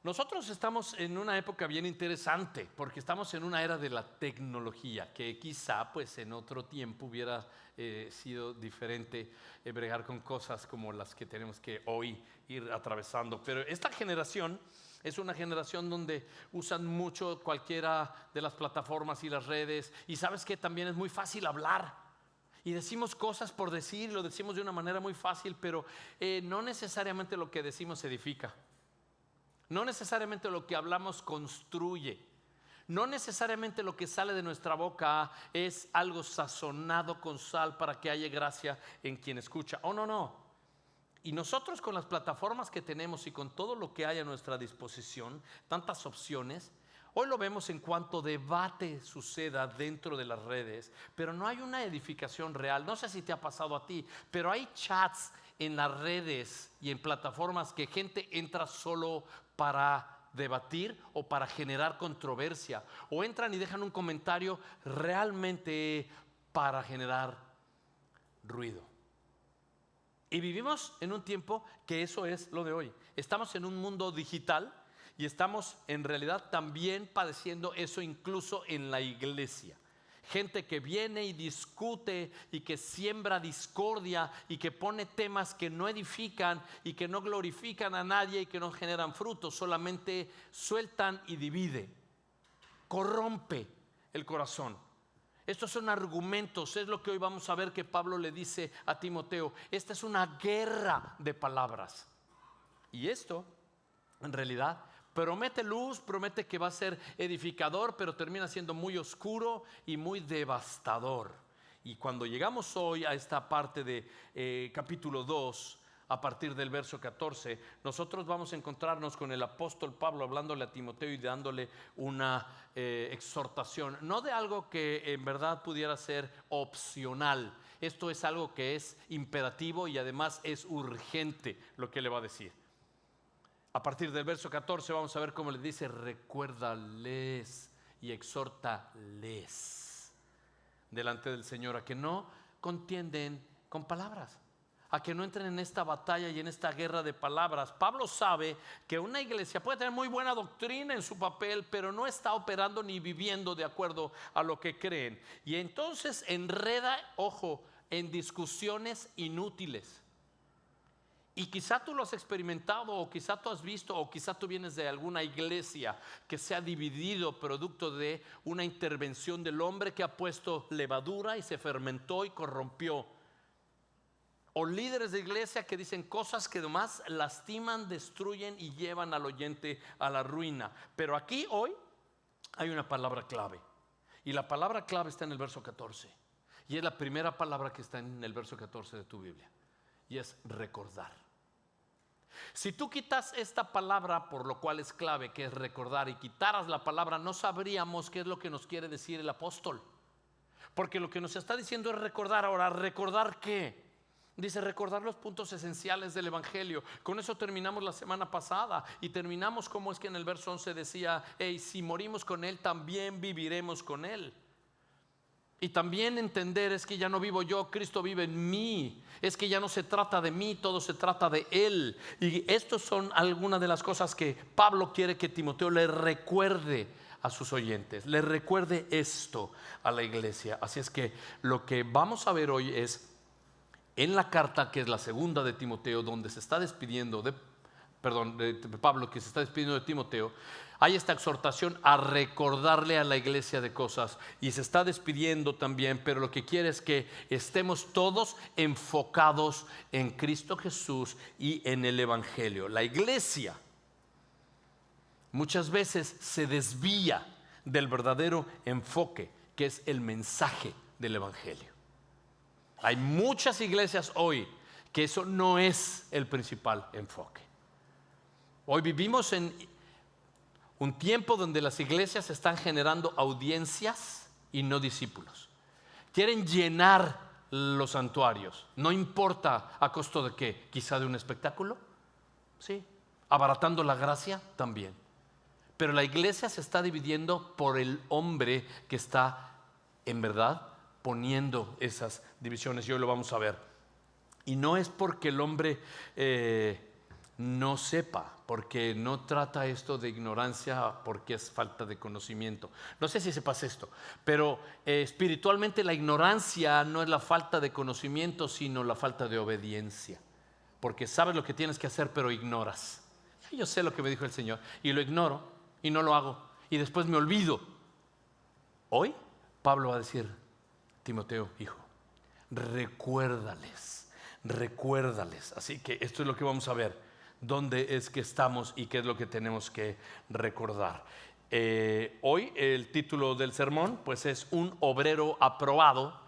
Nosotros estamos en una época bien interesante porque estamos en una era de la tecnología que quizá pues en otro tiempo hubiera sido diferente bregar con cosas como las que tenemos que hoy ir atravesando. Pero esta generación es una generación donde usan mucho cualquiera de las plataformas y las redes, y sabes que también es muy fácil hablar. Y decimos cosas por decir, lo decimos de una manera muy fácil, pero no necesariamente lo que decimos edifica. No necesariamente lo que hablamos construye. No necesariamente lo que sale de nuestra boca es algo sazonado con sal para que haya gracia en quien escucha. Oh, no. Y nosotros con las plataformas que tenemos y con todo lo que hay a nuestra disposición, tantas opciones, hoy lo vemos en cuanto debate suceda dentro de las redes, pero no hay una edificación real. No sé si te ha pasado a ti, pero hay chats en las redes y en plataformas que gente entra solo para debatir o para generar controversia, o entran y dejan un comentario realmente para generar ruido. Y vivimos en un tiempo que eso es lo de hoy. Estamos en un mundo digital y estamos en realidad también padeciendo eso incluso en la iglesia. Gente que viene y discute y que siembra discordia y que pone temas que no edifican y que no glorifican a nadie y que no generan frutos, solamente sueltan y divide, corrompe el corazón. Estos son argumentos, es lo que hoy vamos a ver que Pablo le dice a Timoteo. Esta es una guerra de palabras. Y esto, en realidad, promete luz, promete que va a ser edificador, pero termina siendo muy oscuro y muy devastador. Y cuando llegamos hoy a esta parte de capítulo 2, a partir del verso 14, nosotros vamos a encontrarnos con el apóstol Pablo hablándole a Timoteo y dándole una exhortación, no de algo que en verdad pudiera ser opcional. Esto es algo que es imperativo y además es urgente lo que le va a decir. A partir del verso 14 vamos a ver cómo le dice: recuérdales y exhórtales delante del Señor a que no contienden con palabras, a que no entren en esta batalla y en esta guerra de palabras. Pablo sabe que una iglesia puede tener muy buena doctrina en su papel, pero no está operando ni viviendo de acuerdo a lo que creen. Y entonces enreda, ojo, en discusiones inútiles. Y quizá tú lo has experimentado, o quizá tú has visto, o quizá tú vienes de alguna iglesia que se ha dividido producto de una intervención del hombre que ha puesto levadura y se fermentó y corrompió. O líderes de iglesia que dicen cosas que además lastiman, destruyen y llevan al oyente a la ruina. Pero aquí hoy hay una palabra clave. Y la palabra clave está en el verso 14. Y es la primera palabra que está en el verso 14 de tu Biblia. Y es recordar. Si tú quitas esta palabra, por lo cual es clave, que es recordar, y quitaras la palabra, no sabríamos qué es lo que nos quiere decir el apóstol. Porque lo que nos está diciendo es recordar. Ahora, ¿recordar qué? Dice recordar los puntos esenciales del evangelio. Con eso terminamos la semana pasada y terminamos como es que en el verso 11 decía: hey, si morimos con él, también viviremos con él. Y también entender es que ya no vivo yo, Cristo vive en mí. Es que ya no se trata de mí, todo se trata de Él. Y estas son algunas de las cosas que Pablo quiere que Timoteo le recuerde a sus oyentes. Le recuerde esto a la iglesia. Así es que lo que vamos a ver hoy es en la carta que es la segunda de Timoteo, donde se está despidiendo de Pablo, que se está despidiendo de Timoteo. Hay esta exhortación a recordarle a la iglesia de cosas y se está despidiendo también, pero lo que quiere es que estemos todos enfocados en Cristo Jesús y en el evangelio. La iglesia muchas veces se desvía del verdadero enfoque, que es el mensaje del evangelio. Hay muchas iglesias hoy que eso no es el principal enfoque. Hoy vivimos en un tiempo donde las iglesias están generando audiencias y no discípulos. Quieren llenar los santuarios, no importa a costo de qué, quizá de un espectáculo, sí, abaratando la gracia también. Pero la iglesia se está dividiendo por el hombre que está en verdad poniendo esas divisiones, y hoy lo vamos a ver. Y no es porque el hombre no sepa, porque no trata esto de ignorancia porque es falta de conocimiento. No sé si sepas esto, pero espiritualmente la ignorancia no es la falta de conocimiento, sino la falta de obediencia. Porque sabes lo que tienes que hacer, pero ignoras. Yo sé lo que me dijo el Señor y lo ignoro y no lo hago y después me olvido. Hoy Pablo va a decir: Timoteo, hijo, recuérdales. Así que esto es lo que vamos a ver. ¿Dónde es que estamos y qué es lo que tenemos que recordar? Hoy el título del sermón pues es un obrero aprobado.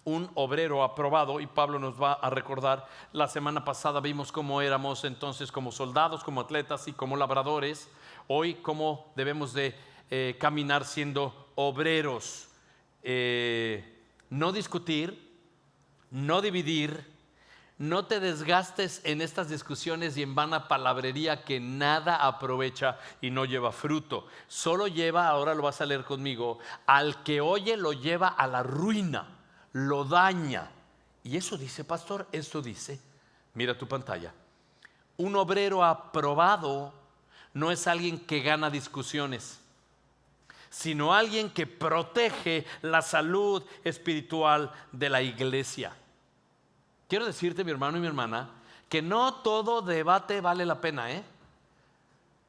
Un obrero aprobado, y Pablo nos va a recordar. La semana pasada vimos cómo éramos entonces como soldados, como atletas y como labradores. Hoy cómo debemos de caminar siendo obreros. No discutir, no dividir. No te desgastes en estas discusiones y en vana palabrería que nada aprovecha y no lleva fruto. Solo lleva, ahora lo vas a leer conmigo, al que oye lo lleva a la ruina, lo daña. Y eso dice, pastor, eso dice. Mira tu pantalla. Un obrero aprobado no es alguien que gana discusiones, sino alguien que protege la salud espiritual de la iglesia. Quiero decirte, mi hermano y mi hermana, que no todo debate vale la pena,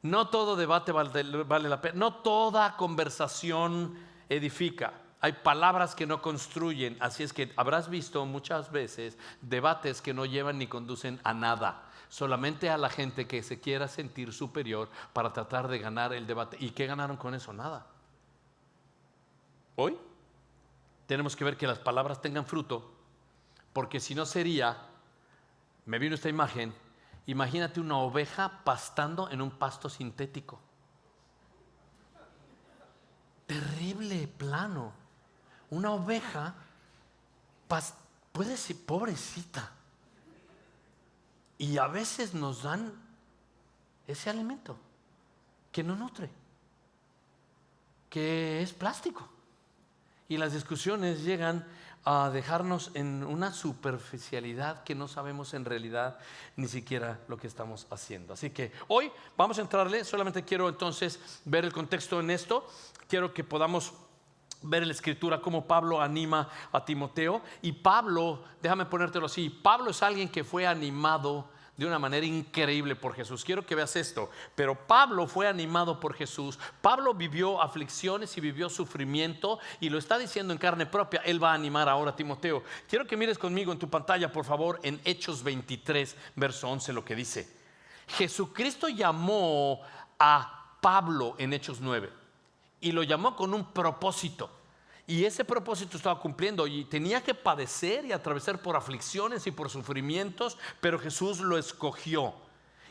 No todo debate vale la pena. No toda conversación edifica. Hay palabras que no construyen. Así es que habrás visto muchas veces debates que no llevan ni conducen a nada. Solamente a la gente que se quiera sentir superior para tratar de ganar el debate. ¿Y qué ganaron con eso? Nada. Hoy tenemos que ver que las palabras tengan fruto. Porque si no sería, me vino esta imagen, imagínate una oveja pastando en un pasto sintético. Terrible plano. Una oveja puede ser pobrecita. Y a veces nos dan ese alimento que no nutre, que es plástico. Y las discusiones llegan a dejarnos en una superficialidad que no sabemos en realidad ni siquiera lo que estamos haciendo. Así que hoy vamos a entrarle. Solamente quiero entonces ver el contexto en esto. Quiero que podamos ver en la escritura cómo Pablo anima a Timoteo. Y Pablo, déjame ponértelo así, Pablo es alguien que fue animado de una manera increíble por Jesús. Quiero que veas esto. Pero Pablo fue animado por Jesús. Pablo vivió aflicciones y vivió sufrimiento y lo está diciendo en carne propia. Él va a animar ahora a Timoteo. Quiero que mires conmigo en tu pantalla, por favor, en Hechos 23, verso 11, lo que dice. Jesucristo llamó a Pablo en Hechos 9 y lo llamó con un propósito. Y ese propósito estaba cumpliendo y tenía que padecer y atravesar por aflicciones y por sufrimientos, pero Jesús lo escogió.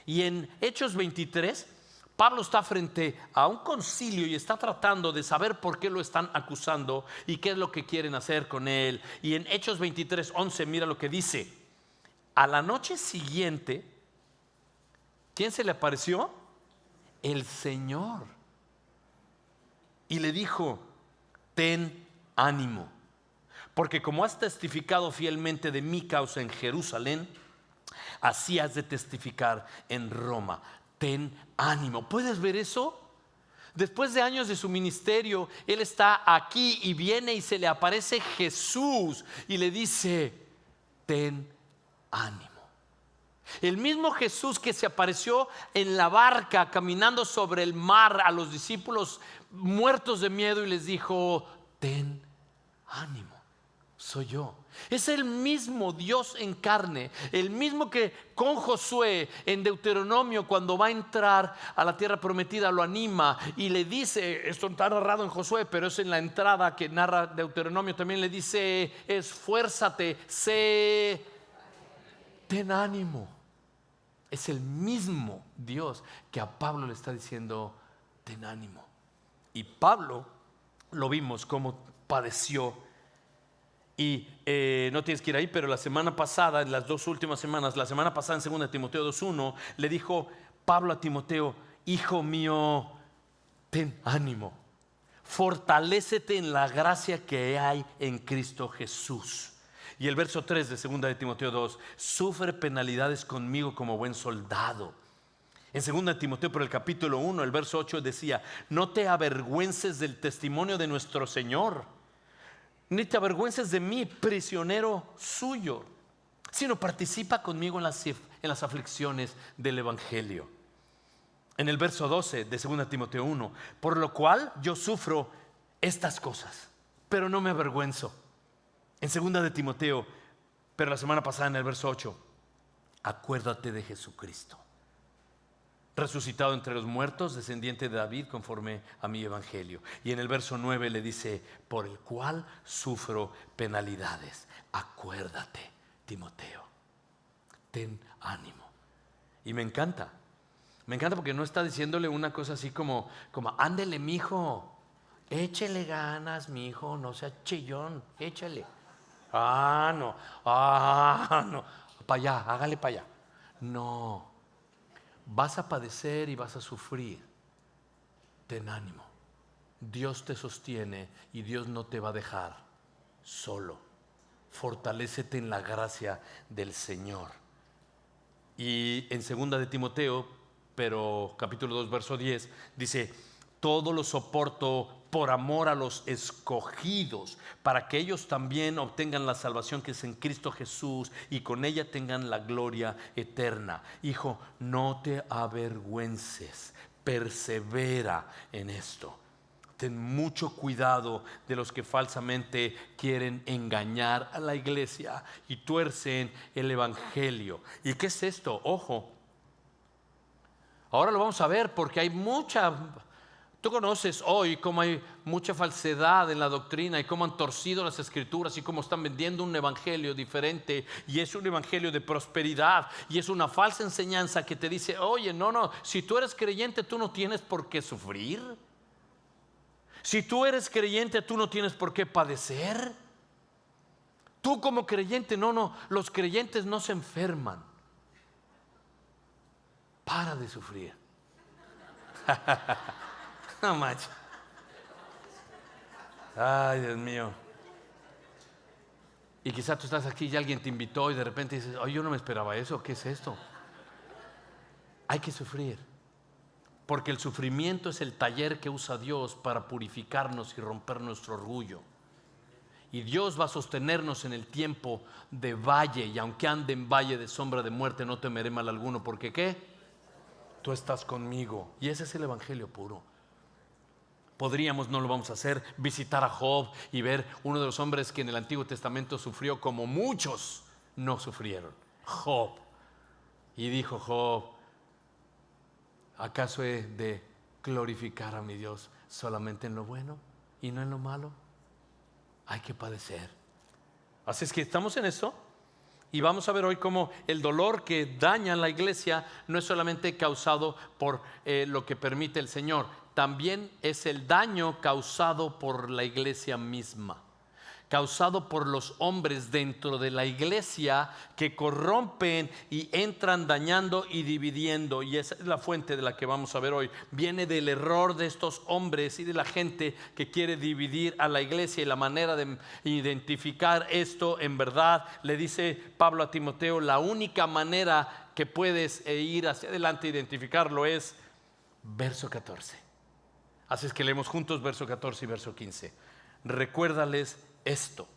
Y en Hechos 23, Pablo está frente a un concilio y está tratando de saber por qué lo están acusando y qué es lo que quieren hacer con él. Y en Hechos 23, 11, mira lo que dice. A la noche siguiente, ¿quién se le apareció? El Señor. Y le dijo: ten ánimo, porque como has testificado fielmente de mi causa en Jerusalén, así has de testificar en Roma. Ten ánimo. ¿Puedes ver eso? Después de años de su ministerio, él está aquí y viene y se le aparece Jesús y le dice: ten ánimo. El mismo Jesús que se apareció en la barca caminando sobre el mar a los discípulos muertos de miedo y les dijo: ten ánimo, soy yo. Es el mismo Dios en carne, el mismo que con Josué en Deuteronomio, cuando va a entrar a la tierra prometida, lo anima y le dice, esto está narrado en Josué, pero es en la entrada que narra Deuteronomio, también le dice: esfuérzate, ten ánimo. Es el mismo Dios que a Pablo le está diciendo: ten ánimo. Y Pablo lo vimos cómo padeció. Y no tienes que ir ahí, pero la semana pasada, en las dos últimas semanas, la semana pasada en 2 Timoteo 2:1, le dijo Pablo a Timoteo: hijo mío, ten ánimo, fortalécete en la gracia que hay en Cristo Jesús. Y el verso 3 de 2 de Timoteo 2: sufre penalidades conmigo como buen soldado. En 2 Timoteo, por el capítulo 1, el verso 8 decía: no te avergüences del testimonio de nuestro Señor, ni te avergüences de mí, prisionero suyo, sino participa conmigo en las aflicciones del Evangelio. En el verso 12 de 2 Timoteo 1, por lo cual yo sufro estas cosas, pero no me avergüenzo. En 2 de Timoteo, pero la semana pasada en el verso 8, acuérdate de Jesucristo, resucitado entre los muertos, descendiente de David conforme a mi evangelio. Y en el verso 9 le dice: por el cual sufro penalidades. Acuérdate, Timoteo, ten ánimo. Y me encanta porque no está diciéndole una cosa así como ándele, mijo, échele ganas, mijo, no sea chillón, échale. No, para allá, hágale para allá. No, vas a padecer y vas a sufrir. Ten ánimo. Dios te sostiene y Dios no te va a dejar solo. Fortalécete en la gracia del Señor. Y en 2 de Timoteo, pero capítulo 2, verso 10, dice: todo lo soporto por amor a los escogidos, para que ellos también obtengan la salvación que es en Cristo Jesús y con ella tengan la gloria eterna. Hijo, no te avergüences, persevera en esto. Ten mucho cuidado de los que falsamente quieren engañar a la iglesia y tuercen el evangelio. ¿Y qué es esto? Ojo, ahora lo vamos a ver porque hay mucha... Tú conoces hoy cómo hay mucha falsedad en la doctrina y cómo han torcido las escrituras y cómo están vendiendo un evangelio diferente, y es un evangelio de prosperidad y es una falsa enseñanza que te dice: oye, no, si tú eres creyente tú no tienes por qué sufrir. Si tú eres creyente tú no tienes por qué padecer. Tú como creyente, no, los creyentes no se enferman. Para de sufrir. No manches. Ay, Dios mío. Y quizás tú estás aquí y alguien te invitó y de repente dices: oye, yo no me esperaba eso, ¿qué es esto? Hay que sufrir, porque el sufrimiento es el taller que usa Dios para purificarnos y romper nuestro orgullo. Y Dios va a sostenernos en el tiempo de valle, y aunque ande en valle de sombra de muerte, no temeré mal alguno, porque ¿qué? Tú estás conmigo. Y ese es el evangelio puro. Podríamos, no lo vamos a hacer, visitar a Job y ver uno de los hombres que en el Antiguo Testamento sufrió como muchos no sufrieron, Job. Y dijo Job: ¿acaso he de glorificar a mi Dios solamente en lo bueno y no en lo malo? Hay que padecer. Así es que estamos en eso. Y vamos a ver hoy cómo el dolor que daña a la iglesia no es solamente causado por lo que permite el Señor, también es el daño causado por la iglesia misma, causado por los hombres dentro de la iglesia que corrompen y entran dañando y dividiendo. Y esa es la fuente de la que vamos a ver hoy. Viene del error de estos hombres y de la gente que quiere dividir a la iglesia, y la manera de identificar esto en verdad, le dice Pablo a Timoteo, la única manera que puedes ir hacia adelante e identificarlo es verso 14. Así es que leemos juntos verso 14 y verso 15. Recuérdales esto,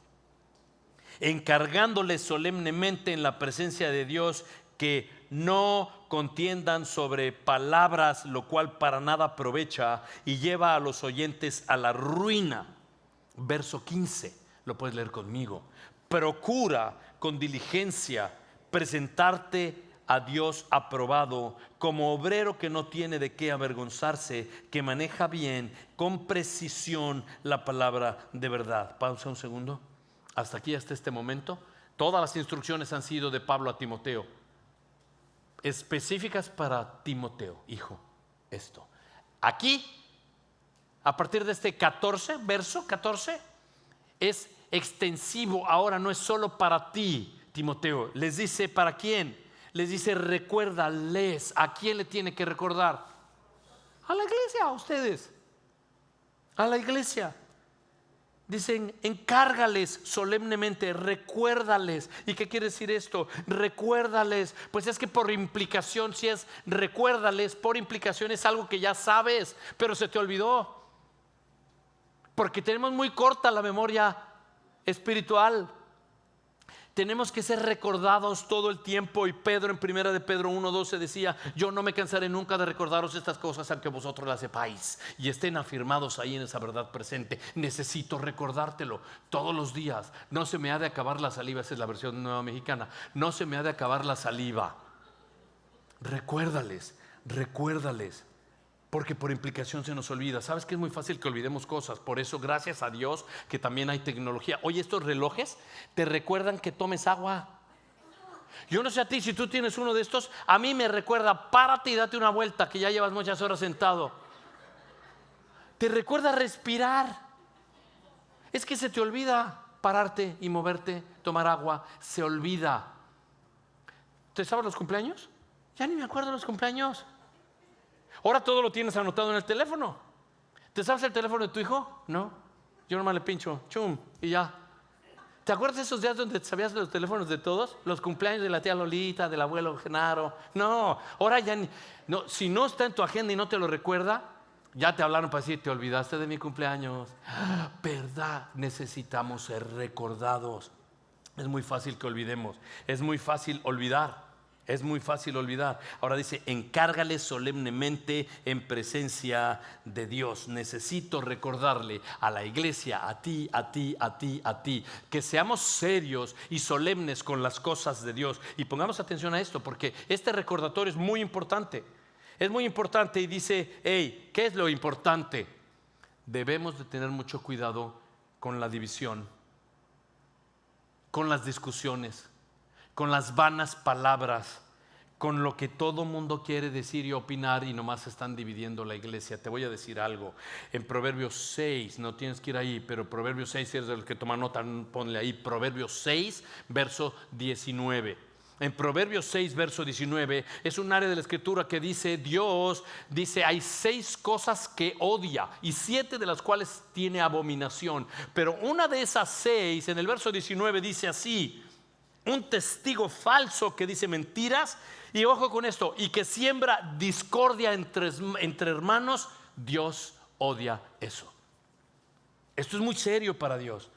encargándoles solemnemente en la presencia de Dios que no contiendan sobre palabras, lo cual para nada aprovecha y lleva a los oyentes a la ruina. Verso 15, lo puedes leer conmigo. Procura con diligencia presentarte a Dios aprobado, como obrero que no tiene de qué avergonzarse, que maneja bien, con precisión, la palabra de verdad. Pausa un segundo. Hasta aquí, hasta este momento, todas las instrucciones han sido de Pablo a Timoteo, específicas para Timoteo, hijo, esto. Aquí, a partir de este 14, verso 14, es extensivo. Ahora no es solo para ti, Timoteo. Les dice, ¿para quién? Les dice, recuérdales. ¿A quién le tiene que recordar? A la iglesia, a ustedes. A la iglesia. Dicen, encárgales solemnemente, recuérdales. ¿Y qué quiere decir esto? Recuérdales. Pues es que por implicación, si es recuérdales, por implicación es algo que ya sabes, pero se te olvidó. Porque tenemos muy corta la memoria espiritual. Tenemos que ser recordados todo el tiempo. Y Pedro en 1 de Pedro 1:12 decía: yo no me cansaré nunca de recordaros estas cosas, aunque vosotros las sepáis y estén afirmados ahí en esa verdad presente. Necesito recordártelo todos los días. No se me ha de acabar la saliva. Esa es la versión nueva mexicana. No se me ha de acabar la saliva. Recuérdales, recuérdales. Porque por implicación se nos olvida. ¿Sabes que es muy fácil que olvidemos cosas? Por eso, gracias a Dios, que también hay tecnología. Oye, estos relojes te recuerdan que tomes agua. Yo no sé a ti, si tú tienes uno de estos, a mí me recuerda: párate y date una vuelta, que ya llevas muchas horas sentado. Te recuerda respirar. Es que se te olvida pararte y moverte, tomar agua. Se olvida. ¿Te sabes los cumpleaños? Ya ni me acuerdo los cumpleaños. Ahora todo lo tienes anotado en el teléfono. ¿Te sabes el teléfono de tu hijo? No. Yo nomás le pincho, chum, y ya. ¿Te acuerdas de esos días donde sabías los teléfonos de todos? Los cumpleaños de la tía Lolita, del abuelo Genaro. No, ahora ya no. Si no está en tu agenda y no te lo recuerda, ya te hablaron para decir: te olvidaste de mi cumpleaños. ¿Verdad? Necesitamos ser recordados. Es muy fácil que olvidemos. Es muy fácil olvidar. Es muy fácil olvidar. Ahora dice: encárgale solemnemente en presencia de Dios. Necesito recordarle a la iglesia, a ti, que seamos serios y solemnes con las cosas de Dios. Y pongamos atención a esto, porque este recordatorio es muy importante. Es muy importante. Y dice: hey, ¿qué es lo importante? Debemos de tener mucho cuidado con la división, con las discusiones, con las vanas palabras, con lo que todo mundo quiere decir y opinar, y nomás están dividiendo la iglesia. Te voy a decir algo. En Proverbios 6, no tienes que ir ahí, pero Proverbios 6, si eres del que toma nota, ponle ahí. Proverbios 6, verso 19. En Proverbios 6, verso 19, es un área de la escritura que dice: Dios dice, hay 6 cosas que odia y 7 de las cuales tiene abominación. Pero una de esas 6, en el verso 19, dice así: un testigo falso que dice mentiras, y ojo con esto, y que siembra discordia entre hermanos. Dios odia eso. Esto es muy serio para Dios.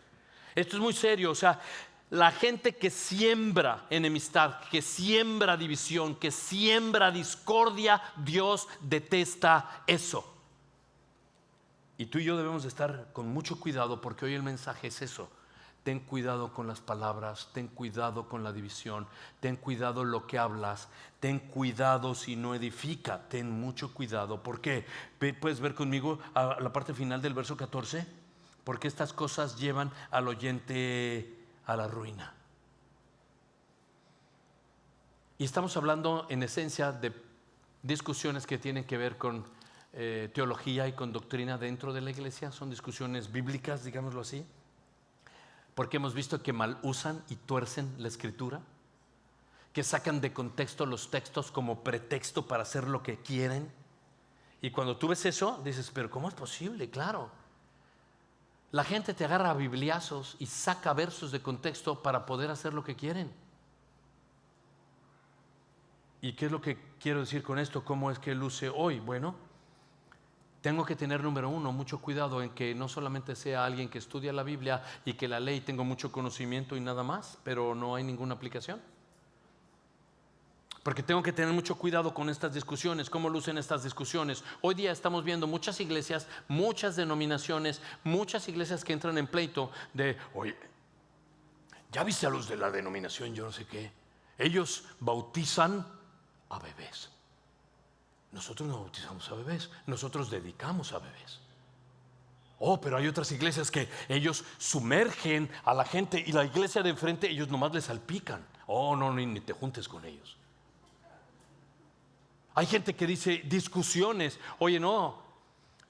Esto es muy serio. O sea, la gente que siembra enemistad, que siembra división, que siembra discordia, Dios detesta eso. Y tú y yo debemos de estar con mucho cuidado, porque hoy el mensaje es eso. Ten cuidado con las palabras, ten cuidado con la división, ten cuidado lo que hablas, ten cuidado si no edifica, ten mucho cuidado. ¿Por qué? ¿Puedes ver conmigo a la parte final del verso 14? Porque estas cosas llevan al oyente a la ruina. Y estamos hablando en esencia de discusiones que tienen que ver con teología y con doctrina dentro de la iglesia. Son discusiones bíblicas, digámoslo así. Porque hemos visto que mal usan y tuercen la escritura, que sacan de contexto los textos como pretexto para hacer lo que quieren. Y cuando tú ves eso, dices: pero ¿cómo es posible? Claro, la gente te agarra a bibliazos y saca versos de contexto para poder hacer lo que quieren. ¿Y qué es lo que quiero decir con esto? ¿Cómo es que luce hoy? Bueno, tengo que tener, número uno, mucho cuidado en que no solamente sea alguien que estudia la Biblia y que la lee y tengo mucho conocimiento y nada más, pero no hay ninguna aplicación. Porque tengo que tener mucho cuidado con estas discusiones. ¿Cómo lucen estas discusiones? Hoy día estamos viendo muchas iglesias, muchas denominaciones, muchas iglesias que entran en pleito de: oye, ¿ya viste a los de la denominación yo no sé qué? Ellos bautizan a bebés. Nosotros no bautizamos a bebés, nosotros dedicamos a bebés. Oh, pero hay otras iglesias que ellos sumergen a la gente, y la iglesia de enfrente ellos nomás les salpican. Oh, no, ni te juntes con ellos. Hay gente que dice discusiones. Oye, no,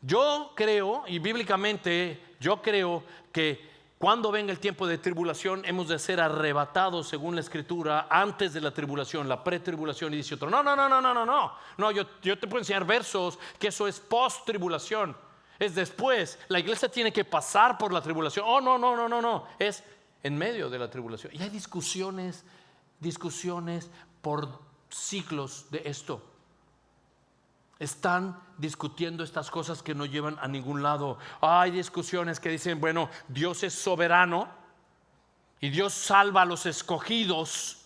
yo creo, y bíblicamente yo creo que cuando venga el tiempo de tribulación hemos de ser arrebatados, según la escritura, antes de la tribulación, la pretribulación. Y dice otro: no, yo te puedo enseñar versos que eso es post-tribulación. es después. La iglesia tiene que pasar por la tribulación. Oh, no, no, no, no, no. Es en medio de la tribulación. Y hay discusiones por siglos de esto. Están discutiendo estas cosas que no llevan a ningún lado. Hay discusiones que dicen, bueno, Dios es soberano y Dios salva a los escogidos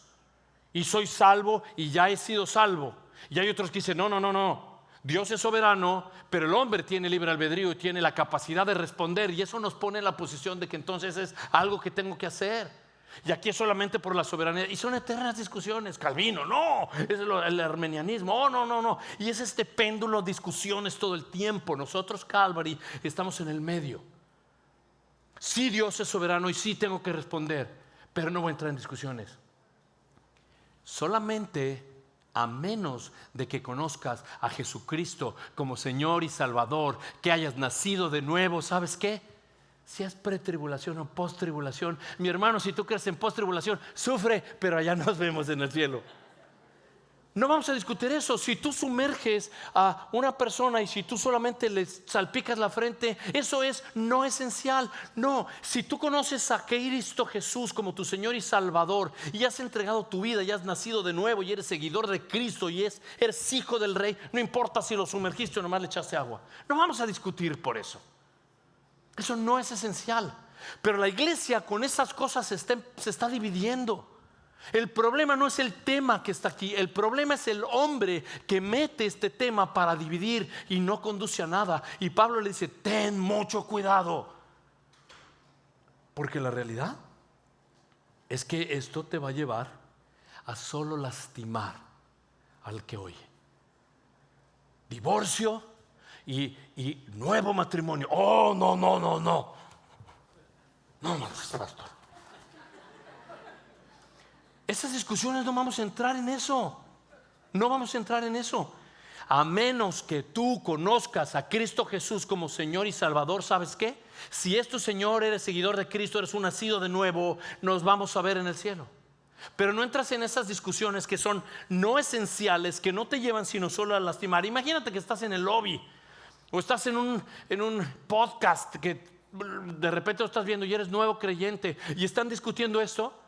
y soy salvo y ya he sido salvo. Y hay otros que dicen, no, no, no, no. Dios es soberano, pero el hombre tiene libre albedrío y tiene la capacidad de responder, y eso nos pone en la posición de que entonces es algo que tengo que hacer. Y aquí es solamente por la soberanía. Y son eternas discusiones. Calvino, no. Es el armenianismo, oh, no, no, no. Y es este péndulo, discusiones todo el tiempo. Nosotros, Calvary, estamos en el medio. Sí, Dios es soberano y sí tengo que responder, pero no voy a entrar en discusiones. Solamente a menos de que conozcas a Jesucristo como Señor y Salvador, que hayas nacido de nuevo, ¿sabes qué? Si es pretribulación o posttribulación, mi hermano, si tú crees en posttribulación, sufre, pero allá nos vemos en el cielo. No vamos a discutir eso. Si tú sumerges a una persona y si tú solamente le salpicas la frente, eso es no esencial. No, si tú conoces a Cristo Jesús como tu Señor y Salvador y has entregado tu vida y has nacido de nuevo y eres seguidor de Cristo y eres hijo del Rey, no importa si lo sumergiste o nomás le echaste agua. No vamos a discutir por eso. Eso no es esencial. Pero la iglesia con esas cosas se está dividiendo. El problema no es el tema que está aquí. El problema es el hombre que mete este tema para dividir y no conduce a nada. Y Pablo le dice, ten mucho cuidado, porque la realidad es que esto te va a llevar a solo lastimar al que oye. Divorcio y nuevo matrimonio. Oh, no, no, no, no. No, no, pastor. Esas discusiones no vamos a entrar en eso. No vamos a entrar en eso. A menos que tú conozcas a Cristo Jesús como Señor y Salvador, ¿sabes qué? Si es tu Señor, eres seguidor de Cristo, eres un nacido de nuevo, nos vamos a ver en el cielo. Pero no entras en esas discusiones que son no esenciales, que no te llevan sino solo a lastimar. Imagínate que estás en el lobby o estás en un podcast que de repente lo estás viendo y eres nuevo creyente y están discutiendo esto.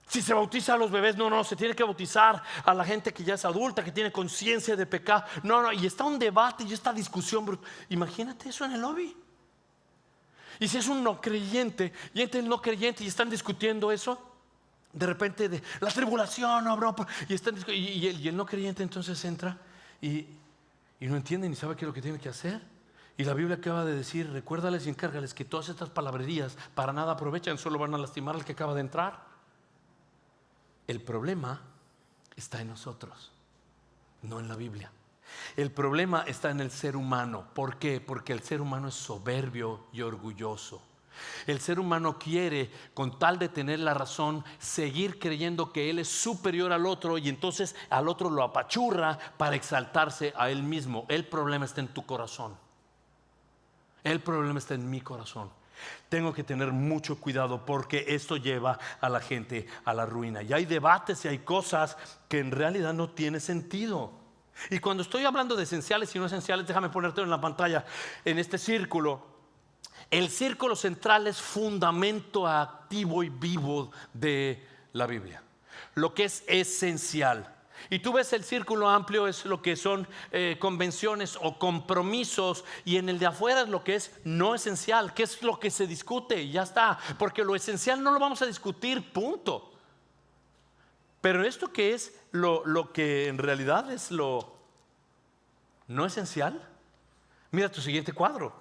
Si se bautiza a los bebés, no, se tiene que bautizar a la gente que ya es adulta, que tiene conciencia de pecado. No, y está un debate y esta discusión. Imagínate eso en el lobby. Y si es un no creyente y entra el no creyente y están discutiendo eso, de repente de la tribulación, no, bro, y el no creyente entonces entra y no entiende ni sabe qué es lo que tiene que hacer. Y la Biblia acaba de decir, recuérdales y encárgales que todas estas palabrerías para nada aprovechan, solo van a lastimar al que acaba de entrar. El problema está en nosotros, no en la Biblia. El problema está en el ser humano. ¿Por qué? Porque el ser humano es soberbio y orgulloso. El ser humano quiere, con tal de tener la razón, seguir creyendo que él es superior al otro y entonces al otro lo apachurra para exaltarse a él mismo. El problema está en tu corazón. El problema está en mi corazón. Tengo que tener mucho cuidado porque esto lleva a la gente a la ruina. Y hay debates y hay cosas que en realidad no tienen sentido. Y cuando estoy hablando de esenciales y no esenciales, déjame ponértelo en la pantalla. En este círculo, el círculo central es fundamento activo y vivo de la Biblia. Lo que es esencial. Y tú ves el círculo amplio es lo que son convenciones o compromisos, y en el de afuera es lo que es no esencial, que es lo que se discute y ya está, porque lo esencial no lo vamos a discutir, punto. Pero esto que es lo que en realidad es lo no esencial, mira tu siguiente cuadro.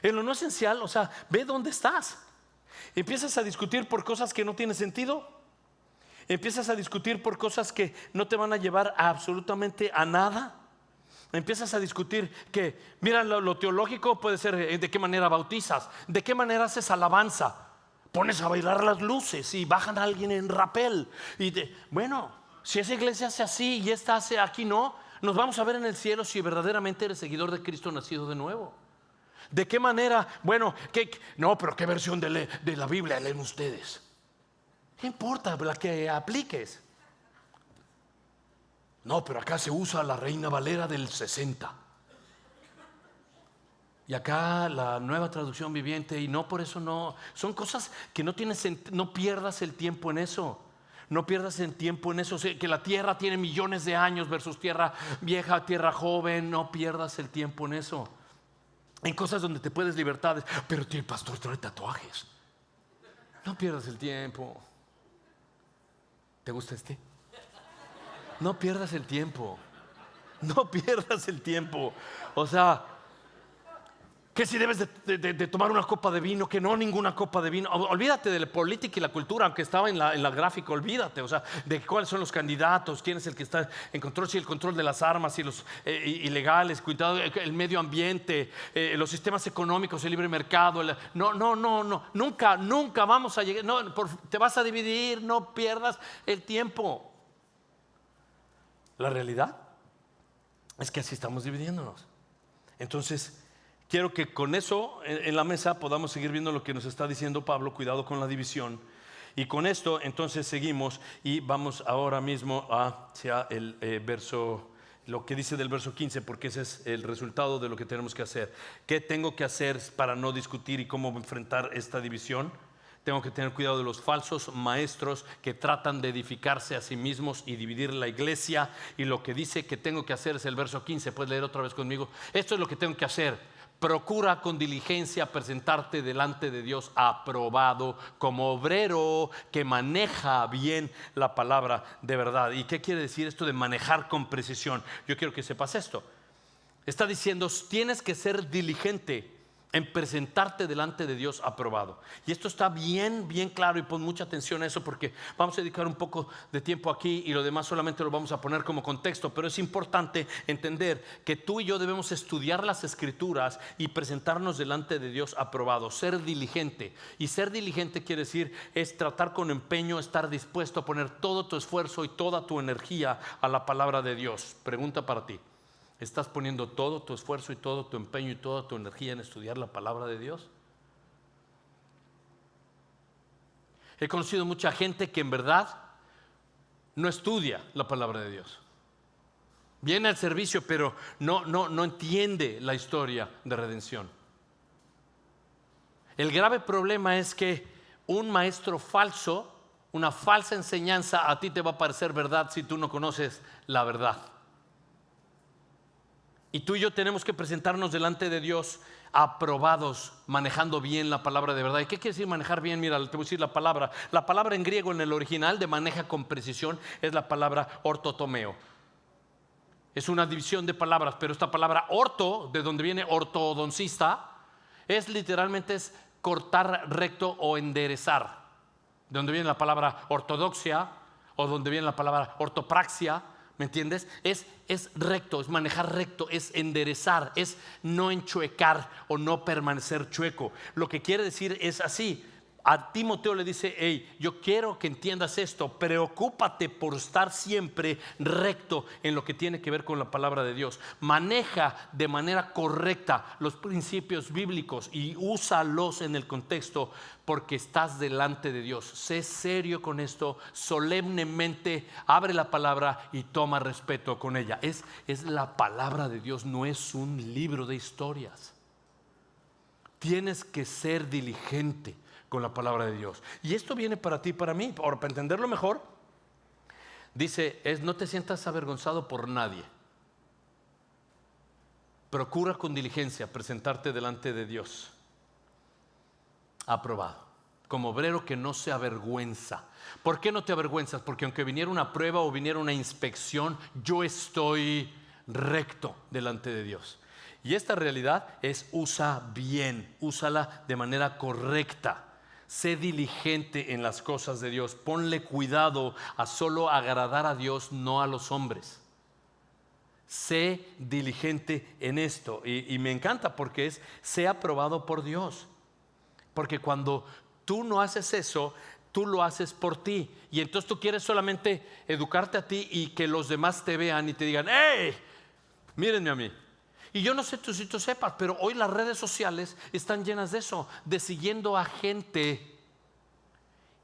En lo no esencial, o sea, ve dónde estás. Empiezas a discutir por cosas que no tienen sentido. Empiezas a discutir por cosas que no te van a llevar absolutamente a nada. Empiezas a discutir que, mira, lo teológico puede ser de qué manera bautizas, de qué manera haces alabanza. Pones a bailar las luces y bajan a alguien en rapel. Bueno, si esa iglesia hace así y esta hace aquí no, nos vamos a ver en el cielo si verdaderamente eres seguidor de Cristo nacido de nuevo. ¿De qué manera? Bueno, no, pero ¿qué versión de la Biblia leen ustedes? ¿Qué importa la que apliques? No, pero acá se usa la Reina Valera del 60. Y acá la Nueva Traducción Viviente, y no por eso no. Son cosas que no tienen sentido. No pierdas el tiempo en eso. No pierdas el tiempo en eso. Que la tierra tiene millones de años versus tierra vieja, tierra joven. No pierdas el tiempo en eso. En cosas donde te puedes libertades. Pero el pastor trae tatuajes. No pierdas el tiempo. ¿Te gusta este? No pierdas el tiempo. No pierdas el tiempo. O sea, que si debes de tomar una copa de vino, que no ninguna copa de vino. Olvídate de la política y la cultura, aunque estaba en la gráfica, olvídate, o sea, de cuáles son los candidatos, quién es el que está en control, si el control de las armas, y los ilegales, cuidado, el medio ambiente, los sistemas económicos, el libre mercado. No, nunca vamos a llegar, te vas a dividir, no pierdas el tiempo. La realidad es que así estamos dividiéndonos. Entonces, quiero que con eso en la mesa podamos seguir viendo lo que nos está diciendo Pablo. Cuidado con la división. Y con esto entonces seguimos y vamos ahora mismo hacia el verso, lo que dice del verso 15, porque ese es el resultado de lo que tenemos que hacer. ¿Qué tengo que hacer para no discutir y cómo enfrentar esta división? Tengo que tener cuidado de los falsos maestros que tratan de edificarse a sí mismos y dividir la iglesia. Y lo que dice que tengo que hacer es el verso 15. Puedes leer otra vez conmigo. Esto es lo que tengo que hacer. Procura con diligencia presentarte delante de Dios aprobado, como obrero que maneja bien la palabra de verdad. ¿Y qué quiere decir esto de manejar con precisión? Yo quiero que sepas esto. Está diciendo, tienes que ser diligente en presentarte delante de Dios aprobado. Y esto está bien claro, y pon mucha atención a eso, porque vamos a dedicar un poco de tiempo aquí y lo demás solamente lo vamos a poner como contexto. Pero es importante entender que tú y yo debemos estudiar las Escrituras y presentarnos delante de Dios aprobado, ser diligente. Y ser diligente quiere decir es tratar con empeño, estar dispuesto a poner todo tu esfuerzo y toda tu energía a la palabra de Dios. Pregunta para ti: ¿estás poniendo todo tu esfuerzo y todo tu empeño y toda tu energía en estudiar la palabra de Dios? He conocido mucha gente que en verdad no estudia la palabra de Dios. Viene al servicio, pero no entiende la historia de redención. El grave problema es que un maestro falso, una falsa enseñanza, a ti te va a parecer verdad si tú no conoces la verdad. Y tú y yo tenemos que presentarnos delante de Dios aprobados, manejando bien la palabra de verdad. ¿Y qué quiere decir manejar bien? Mira, te voy a decir la palabra. La palabra en griego en el original de maneja con precisión es la palabra ortotomeo. Es una división de palabras, pero esta palabra orto, de donde viene ortodoncista, es literalmente cortar recto o enderezar. De donde viene la palabra ortodoxia o donde viene la palabra ortopraxia. ¿Me entiendes? Es recto, es manejar recto, es enderezar, es no enchuecar o no permanecer chueco. Lo que quiere decir es así. A Timoteo le dice: hey, yo quiero que entiendas esto, preocúpate por estar siempre recto en lo que tiene que ver con la palabra de Dios. Maneja de manera correcta los principios bíblicos y úsalos en el contexto, porque estás delante de Dios. Sé serio con esto, solemnemente abre la palabra y toma respeto con ella. Es la palabra de Dios, no es un libro de historias. Tienes que ser diligente con la palabra de Dios. Y esto viene para ti y para mí. Ahora, para entenderlo mejor, dice, no te sientas avergonzado por nadie. Procura con diligencia presentarte delante de Dios aprobado, como obrero que no se avergüenza. ¿Por qué no te avergüenzas? Porque aunque viniera una prueba o viniera una inspección, yo estoy recto delante de Dios. Y esta realidad úsala de manera correcta. Sé diligente en las cosas de Dios. Ponle cuidado a solo agradar a Dios, no a los hombres. Sé diligente en esto. Y me encanta porque sé aprobado por Dios. Porque cuando tú no haces eso, tú lo haces por ti. Y entonces tú quieres solamente educarte a ti y que los demás te vean y te digan: ¡hey! Mírenme a mí. Y yo no sé si tú sepas, pero hoy las redes sociales están llenas de eso, de siguiendo a gente.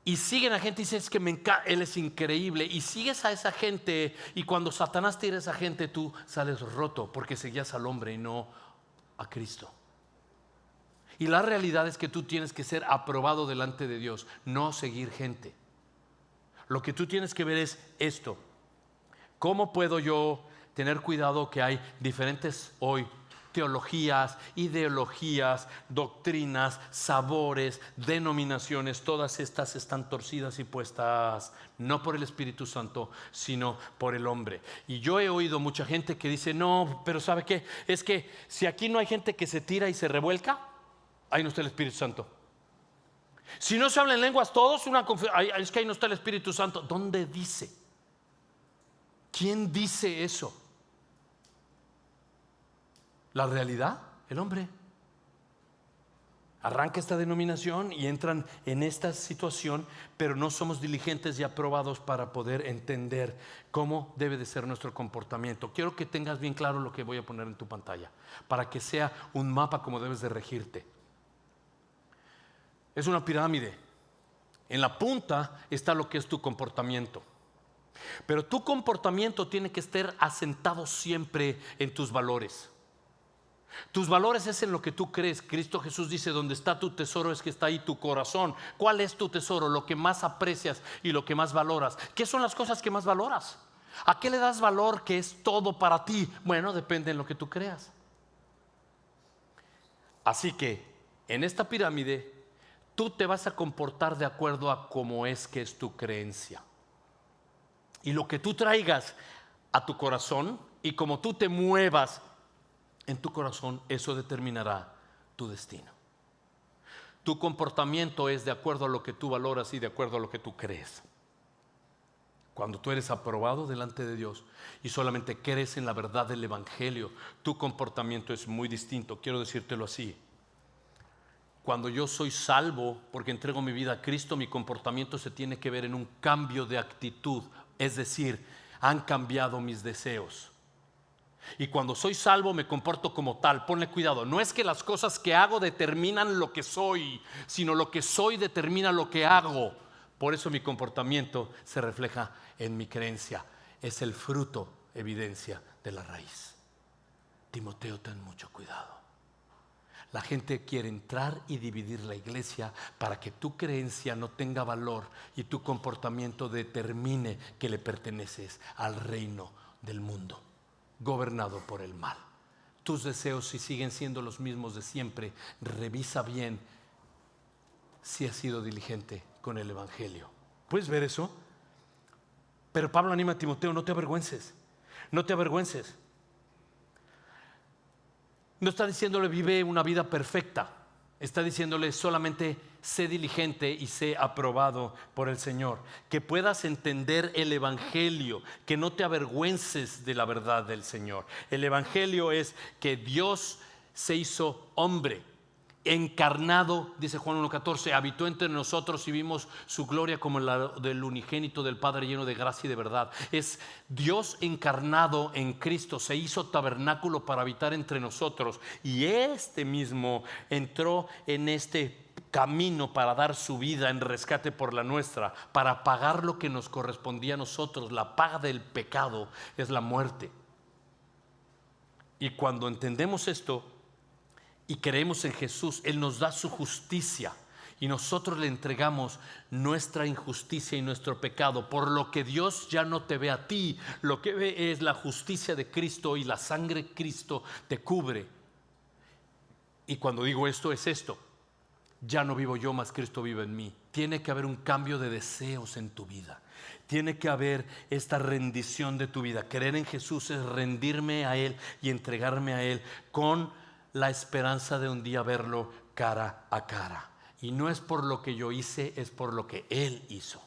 Y siguen a gente y dices: es que él es increíble. Y sigues a esa gente, y cuando Satanás tira a esa gente, tú sales roto porque seguías al hombre y no a Cristo. Y la realidad es que tú tienes que ser aprobado delante de Dios, no seguir gente. Lo que tú tienes que ver es esto. ¿Cómo puedo yo tener cuidado que hay diferentes hoy teologías, ideologías, doctrinas, sabores, denominaciones? Todas estas están torcidas y puestas no por el Espíritu Santo, sino por el hombre. Y yo he oído mucha gente que dice, no, pero ¿sabe qué? Es que si aquí no hay gente que se tira y se revuelca, ahí no está el Espíritu Santo. Si no se habla en lenguas todos, es que ahí no está el Espíritu Santo. ¿Dónde dice? ¿Quién dice eso? ¿La realidad? El hombre. Arranca esta denominación y entran en esta situación, pero no somos diligentes y aprobados para poder entender cómo debe de ser nuestro comportamiento. Quiero que tengas bien claro lo que voy a poner en tu pantalla, para que sea un mapa como debes de regirte. Es una pirámide. En la punta está lo que es tu comportamiento. Pero tu comportamiento tiene que estar asentado siempre en tus valores. Tus valores es en lo que tú crees. Cristo Jesús dice, donde está tu tesoro es que está ahí tu corazón. ¿Cuál es tu tesoro? Lo que más aprecias y lo que más valoras. ¿Qué son las cosas que más valoras? ¿A qué le das valor que es todo para ti? Bueno, depende de lo que tú creas. Así que en esta pirámide tú te vas a comportar de acuerdo a cómo es que es tu creencia. Y lo que tú traigas a tu corazón y como tú te muevas en tu corazón, eso determinará tu destino. Tu comportamiento es de acuerdo a lo que tú valoras y de acuerdo a lo que tú crees. Cuando tú eres aprobado delante de Dios y solamente crees en la verdad del Evangelio, tu comportamiento es muy distinto. Quiero decírtelo así. Cuando yo soy salvo porque entrego mi vida a Cristo, mi comportamiento se tiene que ver en un cambio de actitud. Es decir, han cambiado mis deseos. Y cuando soy salvo me comporto como tal. Ponle cuidado, no es que las cosas que hago determinan lo que soy, sino lo que soy determina lo que hago. Por eso mi comportamiento se refleja en mi creencia. Es el fruto, evidencia de la raíz. Timoteo, ten mucho cuidado. La gente quiere entrar y dividir la iglesia para que tu creencia no tenga valor y tu comportamiento determine que le perteneces al reino del mundo, gobernado por el mal. Tus deseos, si siguen siendo los mismos de siempre, revisa bien si has sido diligente con el Evangelio. ¿Puedes ver eso? Pero Pablo anima a Timoteo, no te avergüences, no te avergüences. No está diciéndole vive una vida perfecta, está diciéndole solamente sé diligente y sé aprobado por el Señor. Que puedas entender el Evangelio, que no te avergüences de la verdad del Señor. El Evangelio es que Dios se hizo hombre, encarnado, dice Juan 1:14, habitó entre nosotros y vimos su gloria como la del unigénito del Padre, lleno de gracia y de verdad. Es Dios encarnado en Cristo, se hizo tabernáculo para habitar entre nosotros, y este mismo entró en este camino para dar su vida en rescate por la nuestra, para pagar lo que nos correspondía a nosotros. La paga del pecado es la muerte. Y cuando entendemos esto y creemos en Jesús, Él nos da su justicia y nosotros le entregamos nuestra injusticia y nuestro pecado, por lo que Dios ya no te ve a ti, lo que ve es la justicia de Cristo y la sangre de Cristo te cubre. Y cuando digo esto es esto: ya no vivo yo, mas Cristo vive en mí. Tiene que haber un cambio de deseos en tu vida. Tiene que haber esta rendición de tu vida. Creer en Jesús es rendirme a Él y entregarme a Él con la esperanza de un día verlo cara a cara. Y no es por lo que yo hice, es por lo que Él hizo.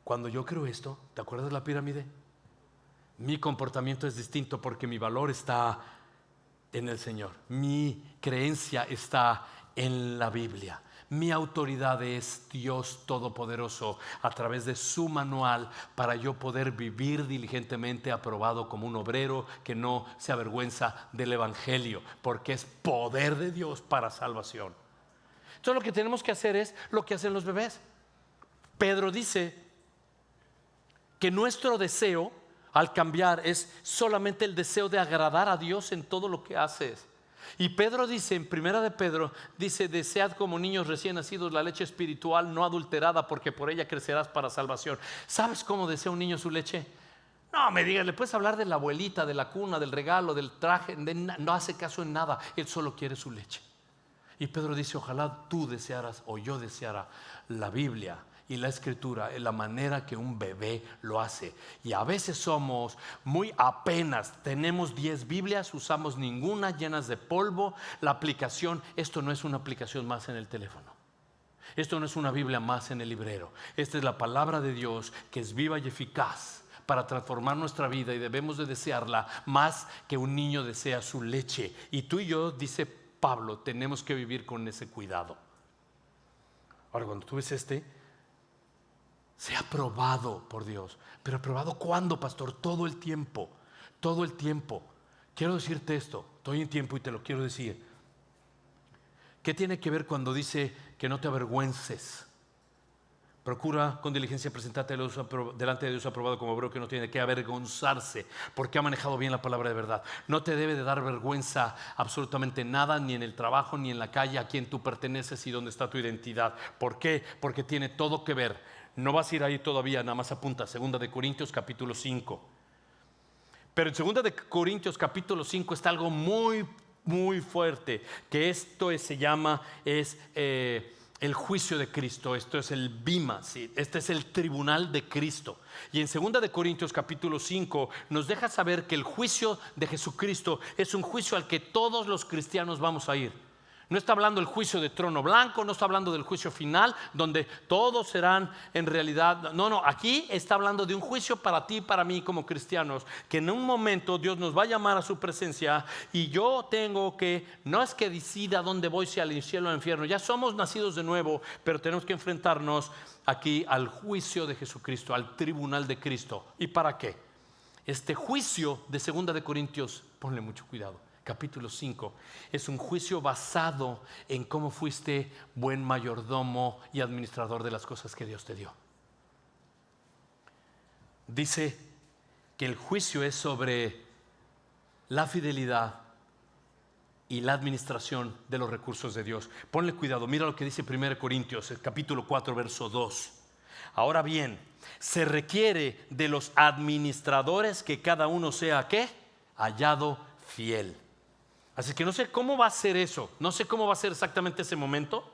Cuando yo creo esto, ¿te acuerdas de la pirámide? Mi comportamiento es distinto porque mi valor está en el Señor. Mi creencia está en la Biblia. Mi autoridad es Dios Todopoderoso a través de su manual para yo poder vivir diligentemente, aprobado como un obrero que no se avergüenza del Evangelio, porque es poder de Dios para salvación. Entonces lo que tenemos que hacer es lo que hacen los bebés. Pedro dice que nuestro deseo al cambiar es solamente el deseo de agradar a Dios en todo lo que haces. Y Pedro dice, en primera de Pedro, dice: desead como niños recién nacidos la leche espiritual no adulterada, porque por ella crecerás para salvación. ¿Sabes cómo desea un niño su leche? No me digas, le puedes hablar de la abuelita, de la cuna, del regalo, del traje, no hace caso en nada, él solo quiere su leche. Y Pedro dice: ojalá tú desearas, o yo deseara, la Biblia y la Escritura en la manera que un bebé lo hace. Y a veces somos muy apenas, tenemos 10 Biblias, usamos ninguna, llenas de polvo. La aplicación, esto no es una aplicación más en el teléfono, esto no es una Biblia más en el librero. Esta es la palabra de Dios, que es viva y eficaz para transformar nuestra vida, y debemos de desearla más que un niño desea su leche. Y tú y yo, dice Pablo, tenemos que vivir con ese cuidado. Ahora, cuando tú ves se ha probado por Dios. ¿Pero aprobado cuándo, pastor? Todo el tiempo, todo el tiempo. Quiero decirte esto, estoy en tiempo y te lo quiero decir. ¿Qué tiene que ver cuando dice que no te avergüences? Procura con diligencia presentarte delante de Dios aprobado como obrero que no tiene que avergonzarse, porque ha manejado bien la palabra de verdad. No te debe de dar vergüenza absolutamente nada, ni en el trabajo, ni en la calle, a quien tú perteneces y dónde está tu identidad. ¿Por qué? Porque tiene todo que ver. No vas a ir ahí todavía, nada más apunta, 2 de Corintios capítulo 5. Pero en 2 de Corintios capítulo 5 está algo muy, muy fuerte, que esto se llama, el juicio de Cristo. Esto es el bima, ¿sí? Este es el tribunal de Cristo. Y en 2 de Corintios capítulo 5 nos deja saber que el juicio de Jesucristo es un juicio al que todos los cristianos vamos a ir. No está hablando del juicio de trono blanco, no está hablando del juicio final, donde todos serán en realidad. No, aquí está hablando de un juicio para ti y para mí como cristianos, que en un momento Dios nos va a llamar a su presencia, y yo tengo que, no es que decida dónde voy, si al cielo o al infierno. Ya somos nacidos de nuevo, pero tenemos que enfrentarnos aquí al juicio de Jesucristo, al tribunal de Cristo. ¿Y para qué? Este juicio de 2 de Corintios, ponle mucho cuidado, capítulo 5, es un juicio basado en cómo fuiste buen mayordomo y administrador de las cosas que Dios te dio. Dice que el juicio es sobre la fidelidad y la administración de los recursos de Dios. Ponle cuidado, mira lo que dice 1 Corintios, el capítulo 4, verso 2. Ahora bien, se requiere de los administradores que cada uno sea, ¿qué? Hallado fiel. Así que no sé cómo va a ser eso, no sé cómo va a ser exactamente ese momento,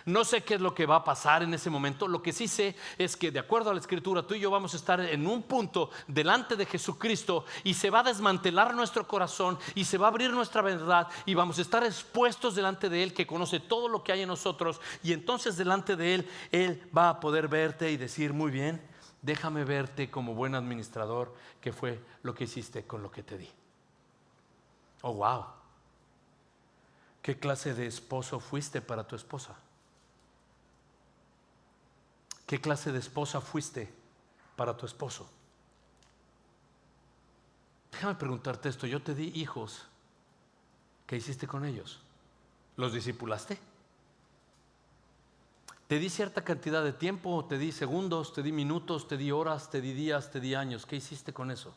no sé qué es lo que va a pasar en ese momento. Lo que sí sé es que, de acuerdo a la Escritura, tú y yo vamos a estar en un punto delante de Jesucristo, y se va a desmantelar nuestro corazón y se va a abrir nuestra verdad, y vamos a estar expuestos delante de Él, que conoce todo lo que hay en nosotros. Y entonces delante de Él, Él va a poder verte y decir: muy bien, déjame verte como buen administrador, que fue lo que hiciste con lo que te di. Oh, wow. ¿Qué clase de esposo fuiste para tu esposa? ¿Qué clase de esposa fuiste para tu esposo? Déjame preguntarte esto. Yo te di hijos. ¿Qué hiciste con ellos? ¿Los discipulaste? Te di cierta cantidad de tiempo, te di segundos, te di minutos, te di horas, te di días, te di años. ¿Qué hiciste con eso?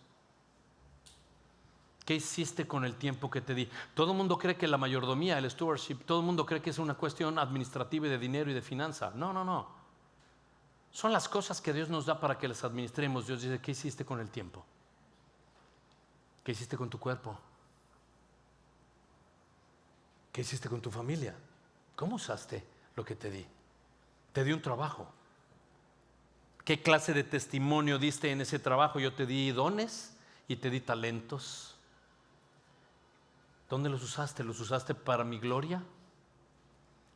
¿Qué hiciste con el tiempo que te di? Todo el mundo cree que la mayordomía, el stewardship, todo el mundo cree que es una cuestión administrativa y de dinero y de finanza. No. Son las cosas que Dios nos da para que las administremos. Dios dice: ¿qué hiciste con el tiempo? ¿Qué hiciste con tu cuerpo? ¿Qué hiciste con tu familia? ¿Cómo usaste lo que te di? Te di un trabajo. ¿Qué clase de testimonio diste en ese trabajo? Yo te di dones y te di talentos. ¿Dónde los usaste? ¿Los usaste para mi gloria?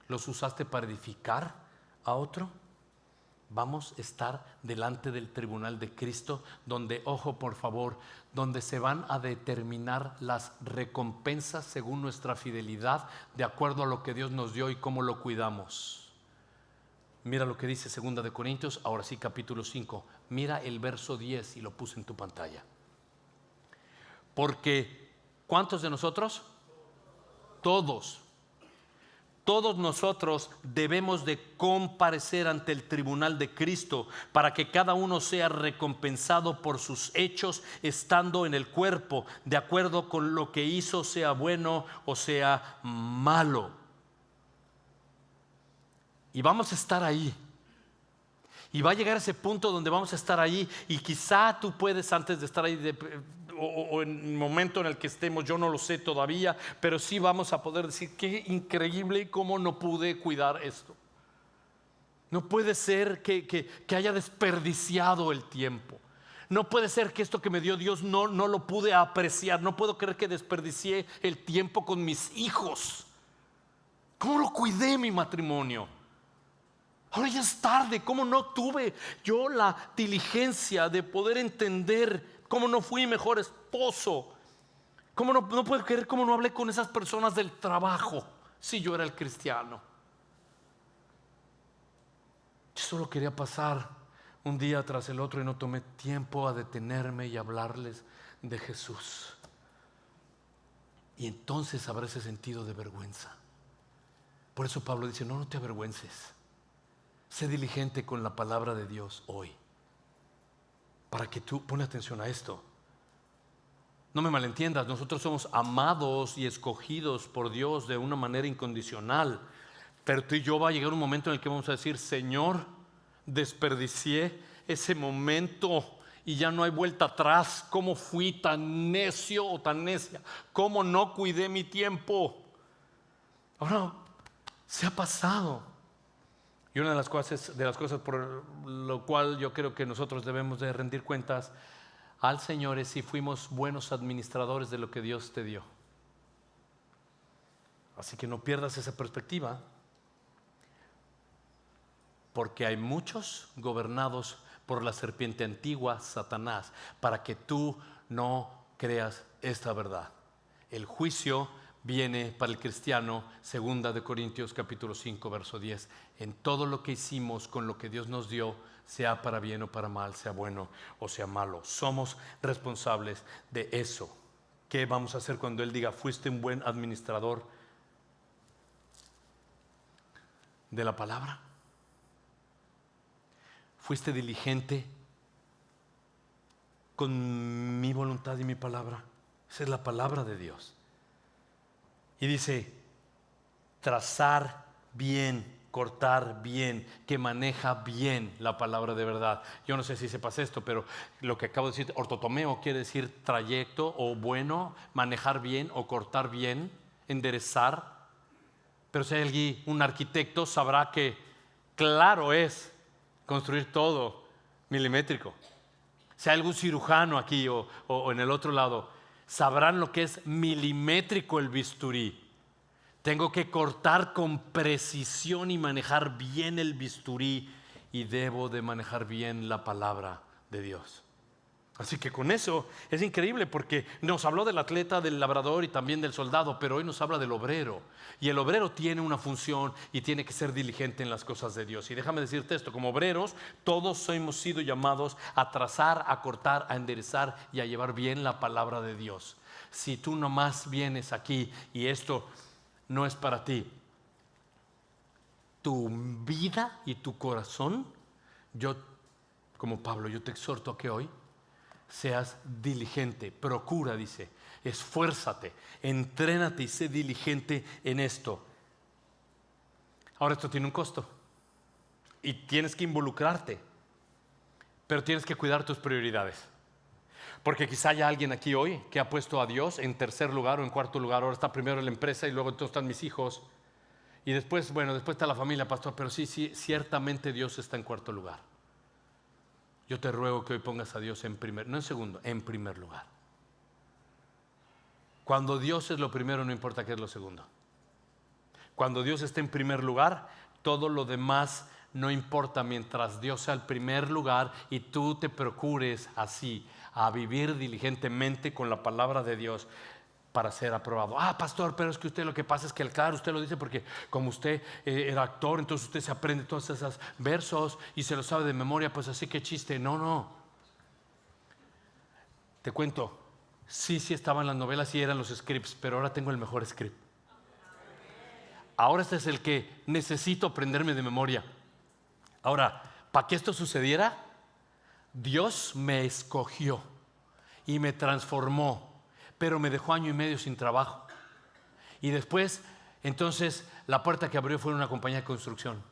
¿Los usaste para edificar a otro? Vamos a estar delante del tribunal de Cristo, donde, ojo por favor, donde se van a determinar las recompensas según nuestra fidelidad, de acuerdo a lo que Dios nos dio y cómo lo cuidamos. Mira lo que dice 2 de Corintios, ahora sí, capítulo 5. Mira el verso 10 y lo puse en tu pantalla. Porque ¿cuántos de nosotros? Todos. Todos nosotros debemos de comparecer ante el tribunal de Cristo para que cada uno sea recompensado por sus hechos estando en el cuerpo, de acuerdo con lo que hizo, sea bueno o sea malo. Y vamos a estar ahí. Y va a llegar ese punto donde vamos a estar ahí, y quizá tú puedes, antes de estar ahí o en el momento en el que estemos, yo no lo sé todavía, pero sí vamos a poder decir: qué increíble cómo no pude cuidar esto. No puede ser que haya desperdiciado el tiempo. No puede ser que esto que me dio Dios no lo pude apreciar. No puedo creer que desperdicié el tiempo con mis hijos. ¿Cómo no cuidé mi matrimonio? Ahora ya es tarde. ¿Cómo no tuve yo la diligencia de poder entender? ¿Cómo no fui mejor esposo? ¿Cómo no puedo creer cómo no hablé con esas personas del trabajo si yo era el cristiano? Yo solo quería pasar un día tras el otro y no tomé tiempo a detenerme y hablarles de Jesús. Y entonces habrá ese sentido de vergüenza. Por eso Pablo dice: no te avergüences. Sé diligente con la palabra de Dios hoy. Para que tú, pon atención a esto. No me malentiendas, nosotros somos amados y escogidos por Dios de una manera incondicional. Pero tú y yo va a llegar un momento en el que vamos a decir: Señor, desperdicié ese momento y ya no hay vuelta atrás. ¿Cómo fui tan necio o tan necia? ¿Cómo no cuidé mi tiempo? Ahora, se ha pasado. Y una de las cosas por lo cual yo creo que nosotros debemos de rendir cuentas al Señor es si fuimos buenos administradores de lo que Dios te dio. Así que no pierdas esa perspectiva, porque hay muchos gobernados por la serpiente antigua, Satanás, para que tú no creas esta verdad. El juicio viene para el cristiano, 2 de Corintios capítulo 5 verso 10. En todo lo que hicimos con lo que Dios nos dio, sea para bien o para mal, sea bueno o sea malo, somos responsables de eso. ¿Qué vamos a hacer cuando Él diga: fuiste un buen administrador de la palabra? ¿Fuiste diligente con mi voluntad y mi palabra? Esa es la palabra de Dios. Y dice: trazar bien, cortar bien, que maneja bien la palabra de verdad. Yo no sé si sepas esto, pero lo que acabo de decir, ortotomeo, quiere decir trayecto o bueno, manejar bien o cortar bien, enderezar. Pero si hay alguien, un arquitecto, sabrá que claro es construir todo milimétrico. Si hay algún cirujano aquí o en el otro lado, sabrán lo que es milimétrico el bisturí. Tengo que cortar con precisión y manejar bien el bisturí, y debo de manejar bien la palabra de Dios. Así que con eso es increíble, porque nos habló del atleta, del labrador y también del soldado, pero hoy nos habla del obrero. Y el obrero tiene una función y tiene que ser diligente en las cosas de Dios. Y déjame decirte esto: como obreros, todos hemos sido llamados a trazar, a cortar, a enderezar y a llevar bien la palabra de Dios. Si tú nomás vienes aquí y esto no es para ti, tu vida y tu corazón, yo, como Pablo, yo te exhorto a que hoy seas diligente. Procura, dice, esfuérzate, entrénate y sé diligente en esto. Ahora, esto tiene un costo y tienes que involucrarte, pero tienes que cuidar tus prioridades. Porque quizá haya alguien aquí hoy que ha puesto a Dios en tercer lugar o en cuarto lugar. Ahora está primero la empresa y luego entonces están mis hijos. Y después, después está la familia, pastor. Pero sí, ciertamente Dios está en cuarto lugar. Yo te ruego que hoy pongas a Dios en primer, no en segundo, en primer lugar. Cuando Dios es lo primero, no importa qué es lo segundo. Cuando Dios está en primer lugar, todo lo demás no importa, mientras Dios sea el primer lugar y tú te procures así a vivir diligentemente con la palabra de Dios para ser aprobado. Pastor, pero es que usted, lo que pasa es que claro, usted lo dice porque como usted era actor, entonces usted se aprende todos esos versos y se los sabe de memoria, pues así que chiste. No. Te cuento, sí estaban las novelas y eran los scripts, pero ahora tengo el mejor script. ahora este es el que necesito aprenderme de memoria. Ahora, para que esto sucediera, Dios me escogió y me transformó, pero me dejó 1 año y medio sin trabajo. Y después, entonces, la puerta que abrió fue una compañía de construcción,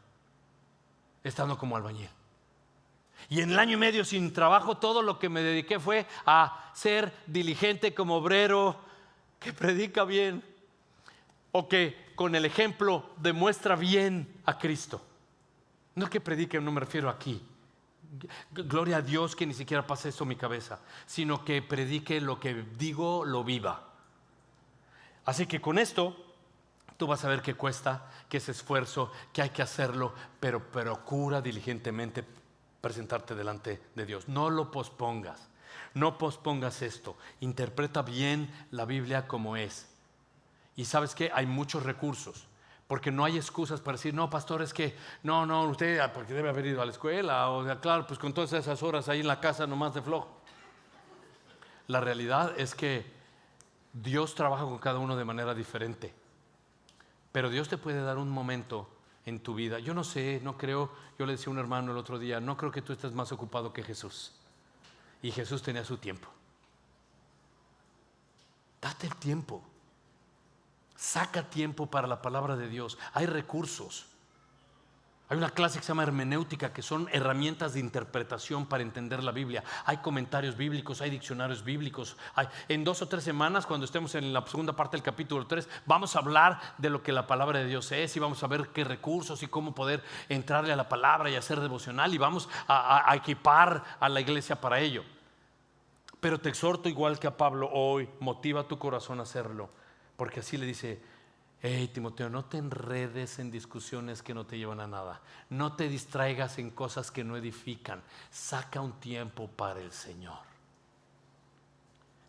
estando como albañil. Y en el 1 año y medio sin trabajo, todo lo que me dediqué fue a ser diligente como obrero, que predica bien, o que con el ejemplo demuestra bien a Cristo. No que predique, no me refiero aquí. Gloria a Dios que ni siquiera pasa esto en mi cabeza, sino que predique lo que digo, lo viva. Así que con esto tú vas a ver que cuesta, que es esfuerzo, que hay que hacerlo, pero procura diligentemente presentarte delante de Dios. No lo pospongas, no pospongas esto. Interpreta bien la Biblia como es. Y sabes que hay muchos recursos, porque no hay excusas para decir, no, pastor, es que no, usted porque debe haber ido a la escuela, o sea, claro, pues con todas esas horas ahí en la casa nomás de flojo. La realidad es que Dios trabaja con cada uno de manera diferente, pero Dios te puede dar un momento en tu vida. Yo no sé, no creo, yo le decía a un hermano el otro día, no creo que tú estés más ocupado que Jesús. Y Jesús tenía su tiempo. Date el tiempo. Saca tiempo para la palabra de Dios. Hay recursos. Hay una clase que se llama hermenéutica, que son herramientas de interpretación para entender la Biblia. Hay comentarios bíblicos, hay diccionarios bíblicos. En 2 o 3 semanas, cuando estemos en la segunda parte del capítulo 3, vamos a hablar de lo que la palabra de Dios es, y vamos a ver qué recursos y cómo poder entrarle a la palabra y hacer devocional, y vamos a equipar a la iglesia para ello. Pero te exhorto, igual que a Pablo hoy, motiva tu corazón a hacerlo, porque así le dice: hey, Timoteo, no te enredes en discusiones que no te llevan a nada. No te distraigas en cosas que no edifican. Saca un tiempo para el Señor.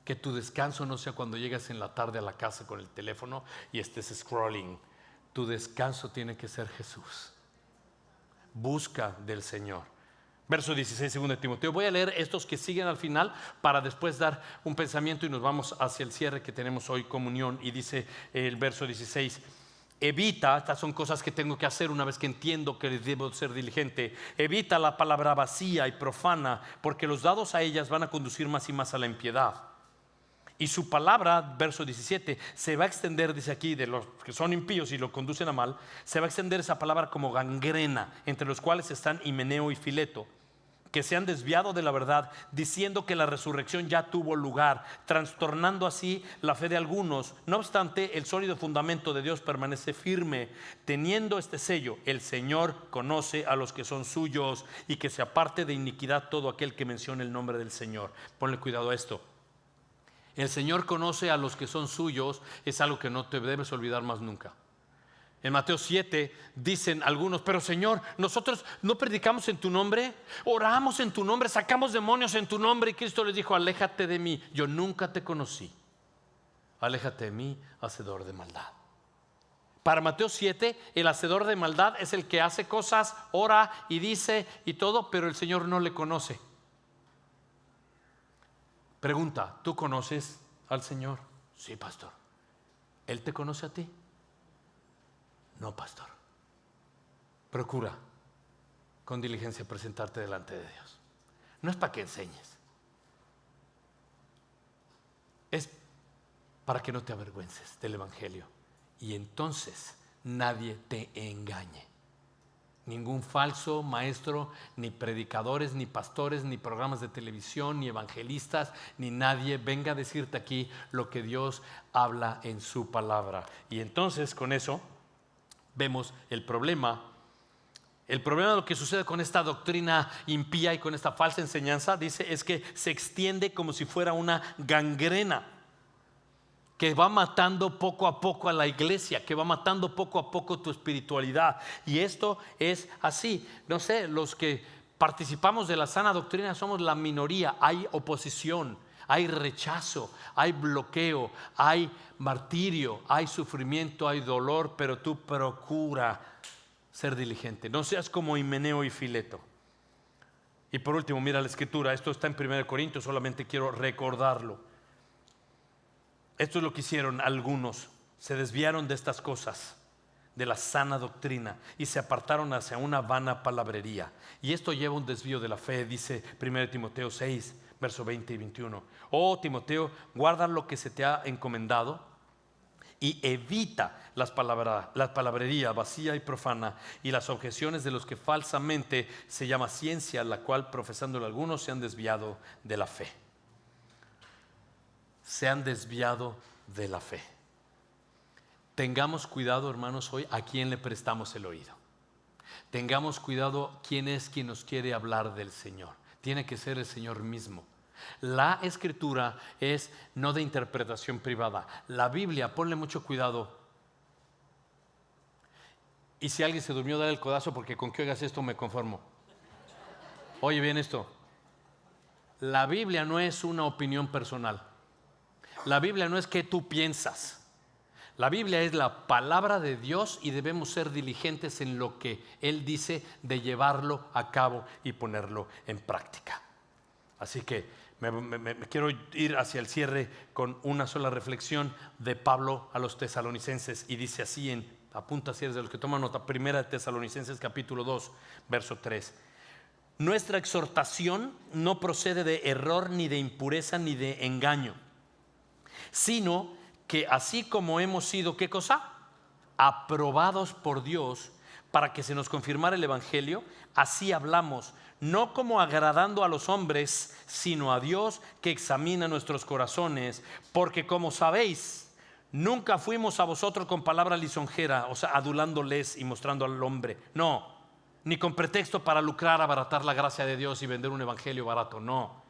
Que tu descanso no sea cuando llegas en la tarde a la casa con el teléfono y estés scrolling. Tu descanso tiene que ser Jesús. Busca del Señor. Verso 16, 2 de Timoteo. Voy a leer estos que siguen al final para después dar un pensamiento y nos vamos hacia el cierre que tenemos hoy, comunión. Y dice el verso 16: evita, estas son cosas que tengo que hacer una vez que entiendo que debo ser diligente. Evita la palabra vacía y profana, porque los dados a ellas van a conducir más y más a la impiedad. Y su palabra, verso 17, se va a extender, dice aquí, de los que son impíos y lo conducen a mal, se va a extender esa palabra como gangrena, entre los cuales están Himeneo y Fileto, que se han desviado de la verdad, diciendo que la resurrección ya tuvo lugar, trastornando así la fe de algunos. No obstante, el sólido fundamento de Dios permanece firme, teniendo este sello: el Señor conoce a los que son suyos, y que se aparte de iniquidad todo aquel que mencione el nombre del Señor. Ponle cuidado a esto. El Señor conoce a los que son suyos, es algo que no te debes olvidar más nunca. En Mateo 7 dicen algunos: pero Señor, nosotros no predicamos en tu nombre, oramos en tu nombre, sacamos demonios en tu nombre. Y Cristo les dijo: aléjate de mí, yo nunca te conocí. Aléjate de mí, hacedor de maldad. Para Mateo 7, el hacedor de maldad es el que hace cosas, ora y dice y todo, pero el Señor no le conoce. Pregunta: ¿tú conoces al Señor? Sí, pastor. ¿Él te conoce a ti? No, pastor. Procura con diligencia presentarte delante de Dios. No es para que enseñes, es para que no te avergüences del Evangelio, y entonces nadie te engañe. Ningún falso maestro, ni predicadores, ni pastores, ni programas de televisión, ni evangelistas, ni nadie venga a decirte aquí lo que Dios habla en su palabra. Y entonces con eso vemos el problema. El problema de lo que sucede con esta doctrina impía y con esta falsa enseñanza, dice, es que se extiende como si fuera una gangrena que va matando poco a poco a la iglesia, que va matando poco a poco tu espiritualidad. Y esto es así. No sé, los que participamos de la sana doctrina somos la minoría. Hay oposición, hay rechazo, hay bloqueo, hay martirio, hay sufrimiento, hay dolor, pero tú procura ser diligente. No seas como Himeneo y Fileto. Y por último, mira la escritura. Esto está en 1 Corintios, solamente quiero recordarlo. Esto es lo que hicieron algunos. Se desviaron de estas cosas. de la sana doctrina y se apartaron hacia una vana palabrería. Y esto lleva un desvío de la fe, dice 1 Timoteo 6, verso 20 y 21. Oh Timoteo, guarda lo que se te ha encomendado y evita la palabrería vacía y profana y las objeciones de los que falsamente se llama ciencia, la cual profesándolo algunos se han desviado de la fe. Se han desviado de la fe. Tengamos cuidado, hermanos, hoy a quién le prestamos el oído. Tengamos cuidado quién es quien nos quiere hablar del Señor. Tiene que ser el Señor mismo. La Escritura es no de interpretación privada. La Biblia, ponle mucho cuidado. Y si alguien se durmió, dale el codazo, porque con que oigas esto me conformo. Oye bien esto. La Biblia no es una opinión personal. La Biblia no es que tú piensas. La Biblia es la palabra de Dios y debemos ser diligentes en lo que Él dice de llevarlo a cabo y ponerlo en práctica. Así que me quiero ir hacia el cierre con una sola reflexión de Pablo a los tesalonicenses, y dice así, apunta si eres de los que toman nota, 1 Tesalonicenses capítulo 2, verso 3. Nuestra exhortación no procede de error, ni de impureza, ni de engaño, sino que así como hemos sido, ¿qué cosa? Aprobados por Dios para que se nos confirmara el Evangelio, así hablamos, no como agradando a los hombres, sino a Dios que examina nuestros corazones, porque como sabéis, nunca fuimos a vosotros con palabra lisonjera, o sea, adulándoles y mostrando al hombre, no, ni con pretexto para lucrar, abaratar la gracia de Dios y vender un evangelio barato, no.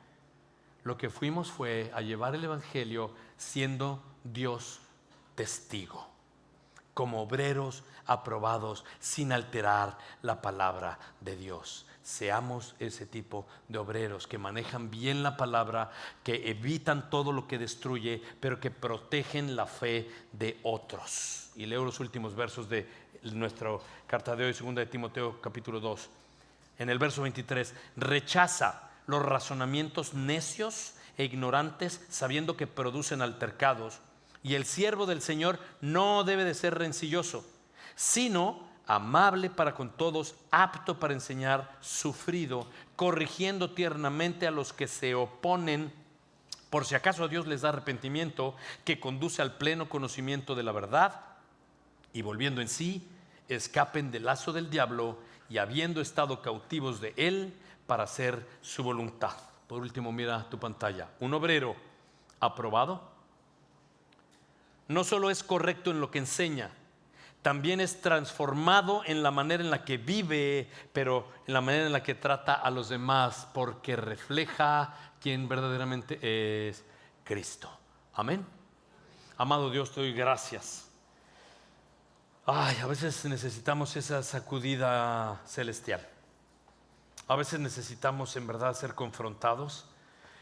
Lo que fuimos fue a llevar el evangelio siendo Dios testigo, como obreros aprobados, sin alterar la palabra de Dios. Seamos ese tipo de obreros que manejan bien la palabra, que evitan todo lo que destruye, pero que protegen la fe de otros. Y leo los últimos versos de nuestra carta de hoy, 2 de Timoteo capítulo 2. En el verso 23, rechaza los razonamientos necios e ignorantes, sabiendo que producen altercados. Y el siervo del Señor no debe de ser rencilloso, sino amable para con todos, apto para enseñar, sufrido, corrigiendo tiernamente a los que se oponen, por si acaso a Dios les da arrepentimiento que conduce al pleno conocimiento de la verdad, y volviendo en sí, escapen del lazo del diablo y habiendo estado cautivos de él para hacer su voluntad. Por último, mira tu pantalla. Un obrero aprobado no solo es correcto en lo que enseña, también es transformado en la manera en la que vive, pero en la manera en la que trata a los demás, porque refleja quién verdaderamente es Cristo. Amén. Amado Dios, te doy gracias. A veces necesitamos esa sacudida celestial. A veces necesitamos en verdad ser confrontados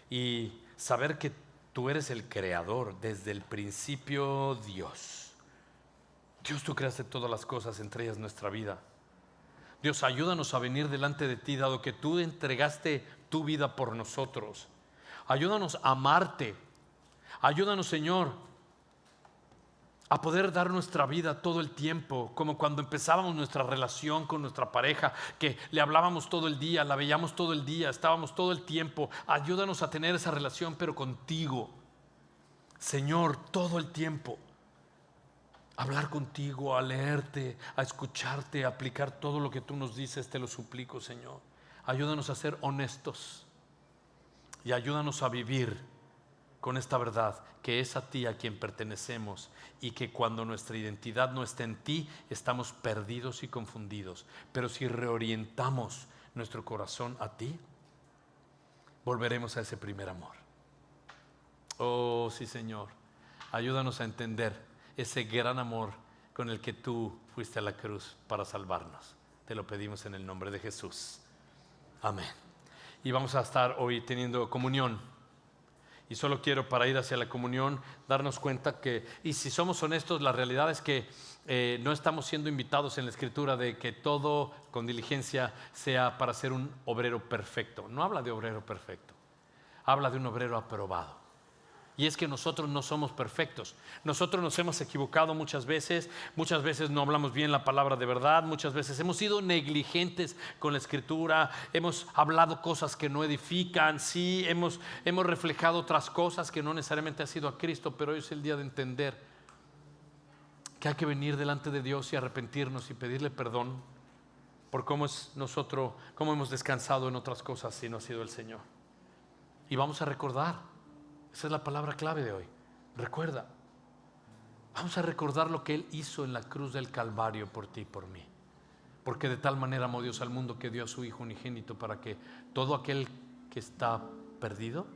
y saber que tú eres el creador, desde el principio Dios. Dios, tú creaste todas las cosas, entre ellas nuestra vida. Dios, ayúdanos a venir delante de ti, dado que tú entregaste tu vida por nosotros. Ayúdanos a amarte. Ayúdanos, Señor, a poder dar nuestra vida todo el tiempo, como cuando empezábamos nuestra relación con nuestra pareja, que le hablábamos todo el día, la veíamos todo el día, estábamos todo el tiempo. Ayúdanos a tener esa relación, pero contigo, Señor, todo el tiempo. Hablar contigo, a leerte, a escucharte, a aplicar todo lo que tú nos dices, te lo suplico, Señor. Ayúdanos a ser honestos y ayúdanos a vivir con esta verdad, que es a ti a quien pertenecemos, y que cuando nuestra identidad no está en ti, estamos perdidos y confundidos. Pero si reorientamos nuestro corazón a ti, volveremos a ese primer amor. Oh, sí, Señor, ayúdanos a entender ese gran amor con el que tú fuiste a la cruz para salvarnos. Te lo pedimos en el nombre de Jesús. Amén. Y vamos a estar hoy teniendo comunión. Y solo quiero, para ir hacia la comunión, darnos cuenta que, y si somos honestos, la realidad es que no estamos siendo invitados en la Escritura de que todo con diligencia sea para ser un obrero perfecto. No habla de obrero perfecto, habla de un obrero aprobado. Y es que nosotros no somos perfectos. Nosotros nos hemos equivocado muchas veces no hablamos bien la palabra de verdad, muchas veces hemos sido negligentes con la Escritura, hemos hablado cosas que no edifican, sí, hemos reflejado otras cosas que no necesariamente ha sido a Cristo, pero hoy es el día de entender que hay que venir delante de Dios y arrepentirnos y pedirle perdón por cómo hemos descansado en otras cosas si no ha sido el Señor. Y vamos a recordar. Esa es la palabra clave de hoy. Recuerda. Vamos a recordar lo que Él hizo en la cruz del Calvario por ti y por mí. Porque de tal manera amó Dios al mundo que dio a su Hijo unigénito para que todo aquel que está perdido,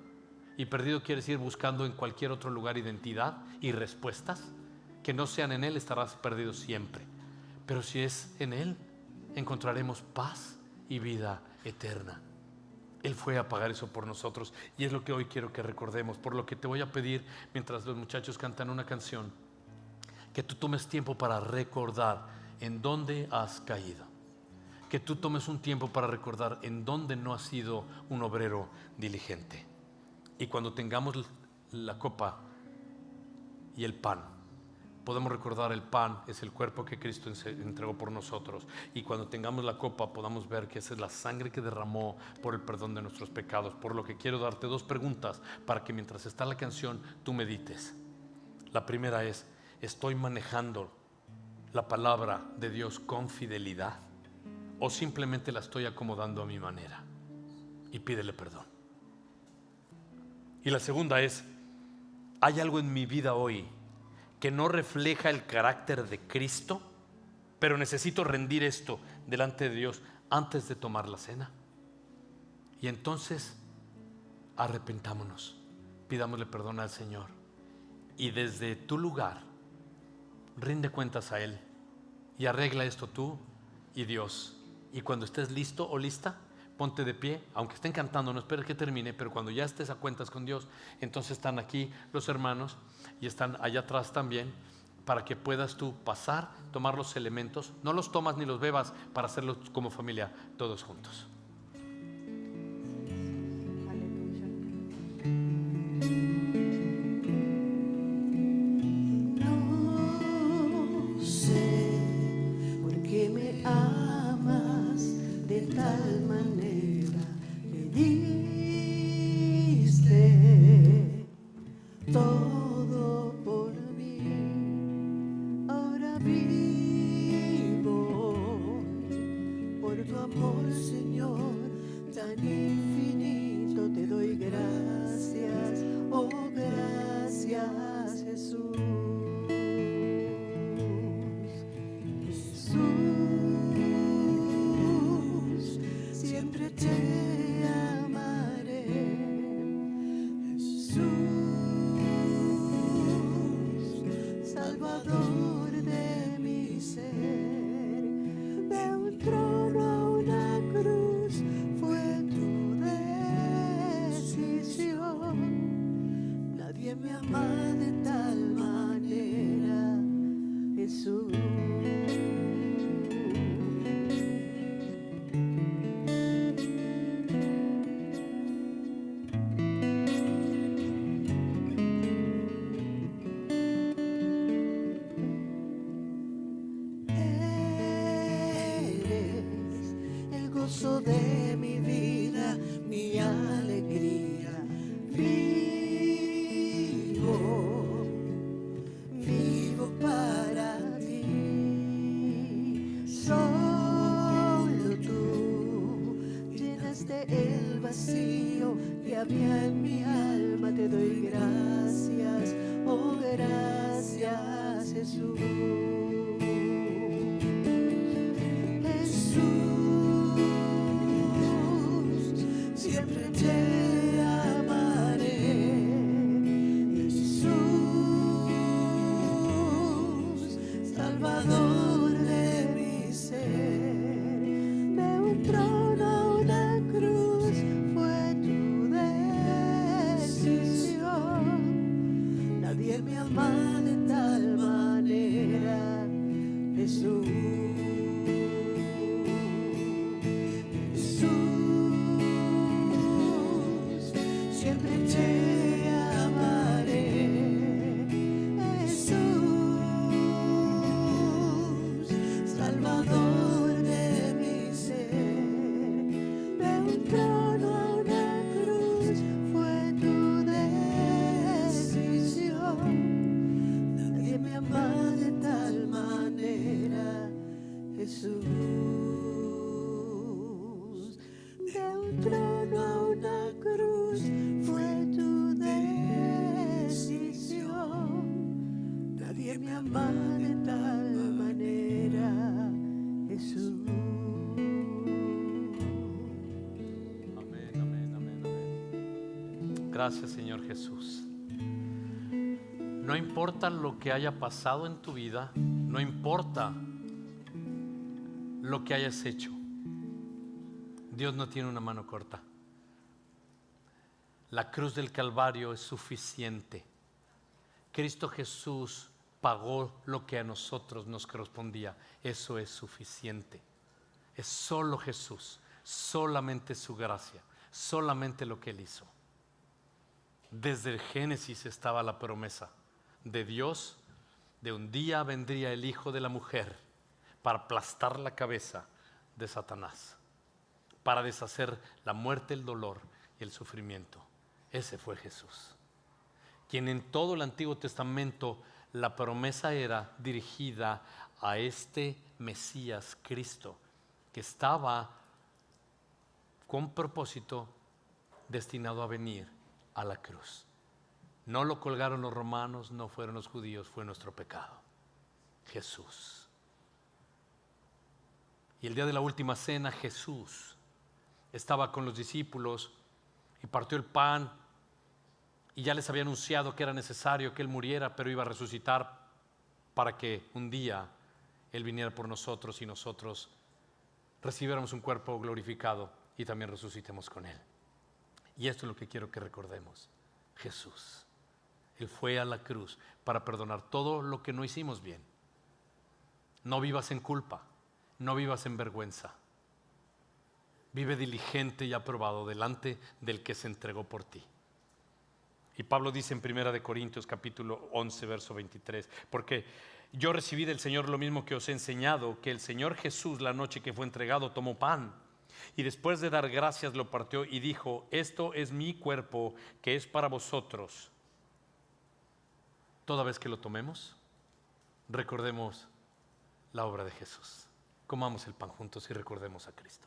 y perdido quiere decir buscando en cualquier otro lugar identidad y respuestas, que no sean en Él, estarás perdido siempre. Pero si es en Él, encontraremos paz y vida eterna. Él fue a pagar eso por nosotros y es lo que hoy quiero que recordemos. Por lo que te voy a pedir, mientras los muchachos cantan una canción, que tú tomes tiempo para recordar en dónde has caído. Que tú tomes un tiempo para recordar en dónde no has sido un obrero diligente. Y cuando tengamos la copa y el pan, podemos recordar el pan es el cuerpo que Cristo entregó por nosotros. Y cuando tengamos la copa podamos ver que esa es la sangre que derramó por el perdón de nuestros pecados. Por lo que quiero darte dos preguntas para que mientras está la canción tú medites. La primera es: ¿estoy manejando la palabra de Dios con fidelidad? ¿O simplemente la estoy acomodando a mi manera? Y pídele perdón. Y la segunda es: ¿hay algo en mi vida hoy que no refleja el carácter de Cristo, pero necesito rendir esto delante de Dios antes de tomar la cena? Y entonces arrepentámonos, pidámosle perdón al Señor y desde tu lugar rinde cuentas a Él y arregla esto tú y Dios. Y cuando estés listo o lista, ponte de pie, aunque estén cantando, no esperes que termine, pero cuando ya estés a cuentas con Dios, entonces están aquí los hermanos y están allá atrás también, para que puedas tú pasar, tomar los elementos. No los tomas ni los bebas, para hacerlos como familia, todos juntos. No sé por qué me amas de tal manera, me diste todo por mí. Ahora vivo por tu amor, Señor, tan infinito. Te doy gracias, oh gracias, Jesús. Jesús, siempre te amaré. Jesús, Salvador de mi ser. De un trono a una cruz fue tu decisión. Nadie me ama de tal manera, Jesús. De mi vida, mi alegría, vivo para ti. Solo tú llenaste el vacío que había en mi alma. Te doy gracias, oh gracias, Jesús. Siempre te amaré, Jesús, Salvador de mi ser. De un trono a una cruz fue tu decisión. Nadie me ama de tal manera, Jesús. Siempre te amaré, de tal manera, Jesús. Amén, amén, amén, amén. Gracias, Señor Jesús. No importa lo que haya pasado en tu vida, no importa lo que hayas hecho, Dios no tiene una mano corta. La cruz del Calvario es suficiente. Cristo Jesús pagó lo que a nosotros nos correspondía. Eso es suficiente. Es solo Jesús, solamente su gracia, solamente lo que Él hizo. Desde el Génesis estaba la promesa de Dios, de un día vendría el Hijo de la mujer para aplastar la cabeza de Satanás, para deshacer la muerte, el dolor y el sufrimiento. Ese fue Jesús, quien en todo el Antiguo Testamento la promesa era dirigida a este Mesías Cristo, que estaba con propósito destinado a venir a la cruz. No lo colgaron los romanos, no fueron los judíos, fue nuestro pecado. Jesús. Y el día de la última cena, Jesús estaba con los discípulos y partió el pan y ya les había anunciado que era necesario que Él muriera, pero iba a resucitar para que un día Él viniera por nosotros y nosotros recibiéramos un cuerpo glorificado y también resucitemos con Él. Y esto es lo que quiero que recordemos. Jesús. Él fue a la cruz para perdonar todo lo que no hicimos bien. No vivas en culpa, no vivas en vergüenza. Vive diligente y aprobado delante del que se entregó por ti. Y Pablo dice en 1 Corintios capítulo 11, verso 23, porque yo recibí del Señor lo mismo que os he enseñado, que el Señor Jesús la noche que fue entregado tomó pan y después de dar gracias lo partió y dijo: esto es mi cuerpo que es para vosotros. Toda vez que lo tomemos, recordemos la obra de Jesús. Comamos el pan juntos y recordemos a Cristo.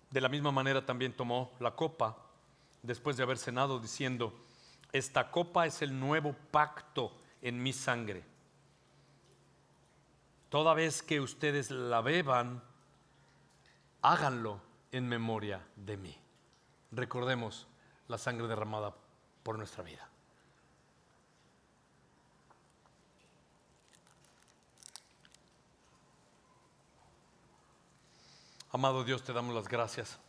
De la misma manera también tomó la copa después de haber cenado, diciendo: esta copa es el nuevo pacto en mi sangre. Toda vez que ustedes la beban, háganlo en memoria de mí. Recordemos la sangre derramada por nuestra vida. Amado Dios, te damos las gracias.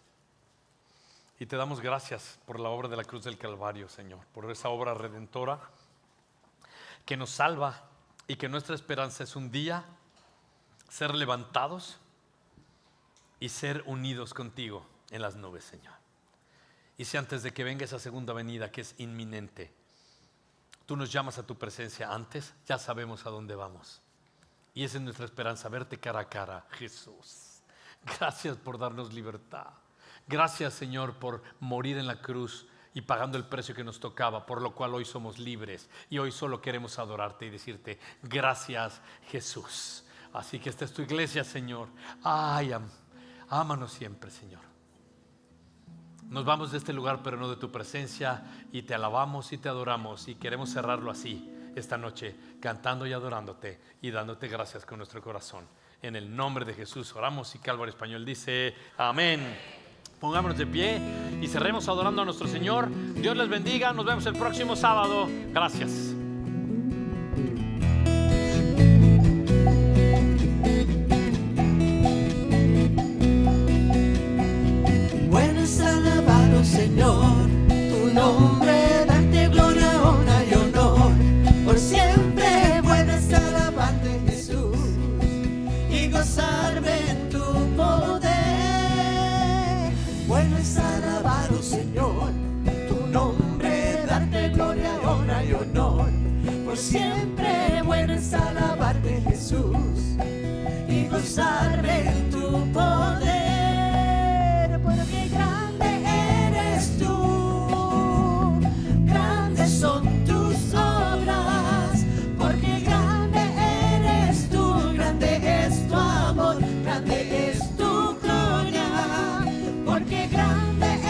Y te damos gracias por la obra de la cruz del Calvario, Señor, por esa obra redentora que nos salva y que nuestra esperanza es un día ser levantados y ser unidos contigo en las nubes, Señor. Y si antes de que venga esa segunda venida que es inminente, tú nos llamas a tu presencia antes, ya sabemos a dónde vamos. Y esa es nuestra esperanza, verte cara a cara, Jesús. Gracias por darnos libertad. Gracias, Señor, por morir en la cruz y pagando el precio que nos tocaba, por lo cual hoy somos libres y hoy solo queremos adorarte y decirte gracias, Jesús. Así que esta es tu iglesia, Señor. Ay, ámanos siempre, Señor. Nos vamos de este lugar, pero no de tu presencia, y te alabamos y te adoramos, y queremos cerrarlo así esta noche, cantando y adorándote y dándote gracias con nuestro corazón. En el nombre de Jesús oramos, y Calvario Español dice amén. Pongámonos de pie y cerremos adorando a nuestro Señor. Dios les bendiga, nos vemos el próximo sábado. Gracias. Señor, tu nombre, darte gloria, honra y honor, por siempre puedes alabarte, Jesús, y gozarme en tu poder. Bueno es alabar, oh Señor, tu nombre, darte gloria, honra y honor, por siempre bueno es alabarte, Jesús, y gozarme en tu poder. Porque grande eres tú, grandes son tus obras, porque grande eres tú, grande es tu amor, grande es tu gloria, porque grande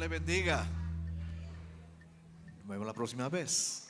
le bendiga. Nos vemos la próxima vez.